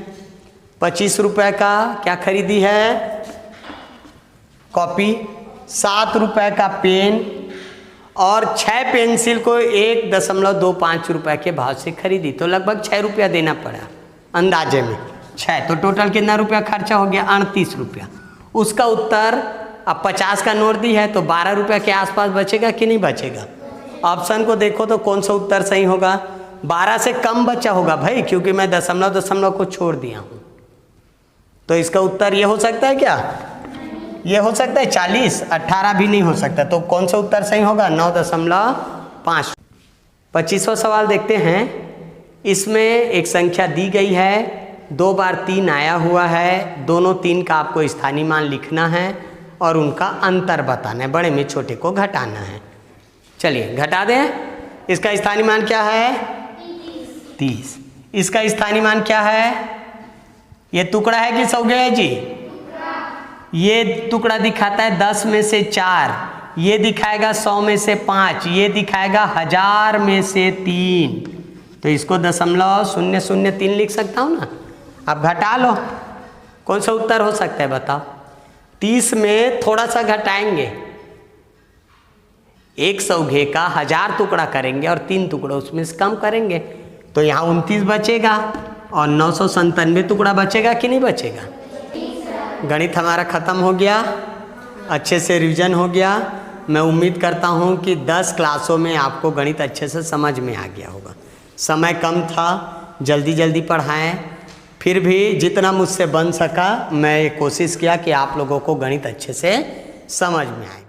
S1: 25 रुपये का क्या खरीदी है? कॉपी। 7 रुपये का पेन और 6 पेंसिल को 1.25 रुपये के भाव से खरीदी, तो लगभग 6 रुपया देना पड़ा अंदाजे में 6। तो टोटल कितना रुपया खर्चा हो गया? 38 रुपया। उसका उत्तर, अब 50 का नोट दी है तो 12 रुपये के आसपास बचेगा कि नहीं बचेगा? ऑप्शन को देखो तो कौन सा उत्तर सही होगा? 12 से कम बचा होगा भाई, क्योंकि मैं दशमलव को छोड़ दिया हूँ। तो इसका उत्तर ये हो सकता है क्या? ये हो सकता है 40, 18 भी नहीं हो सकता। तो कौन सा उत्तर सही होगा? 9.5। 25वां सवाल देखते हैं। इसमें एक संख्या दी गई है, 2 बार 3 आया हुआ है। दोनों 3 का आपको स्थानीय मान लिखना है और उनका अंतर बताना है, बड़े में छोटे को घटाना है। चलिए घटा दें। इसका स्थानीय मान क्या है? 30। इसका स्थानीय मान क्या है? ये टुकड़ा है कि सौगे है जी? ये टुकड़ा दिखाता है 10 में से 4, ये दिखाएगा 100 में से 5, ये दिखाएगा 1000 में से 3। तो इसको 0.003 लिख सकता हूँ ना। अब घटा लो, कौन सा उत्तर हो सकता है बताओ? 30 में थोड़ा सा घटाएंगे, 1 सौघे का 1000 टुकड़ा करेंगे और 3 टुकड़ा उसमें से कम करेंगे, तो यहाँ 29 बचेगा और 997 टुकड़ा बचेगा कि नहीं बचेगा? गणित हमारा ख़त्म हो गया, अच्छे से रिवीजन हो गया। मैं उम्मीद करता हूँ कि 10 क्लासों में आपको गणित अच्छे से समझ में आ गया होगा। समय कम था, जल्दी जल्दी पढ़ाएं, फिर भी जितना मुझसे बन सका मैं कोशिश किया कि आप लोगों को गणित अच्छे से समझ में आए।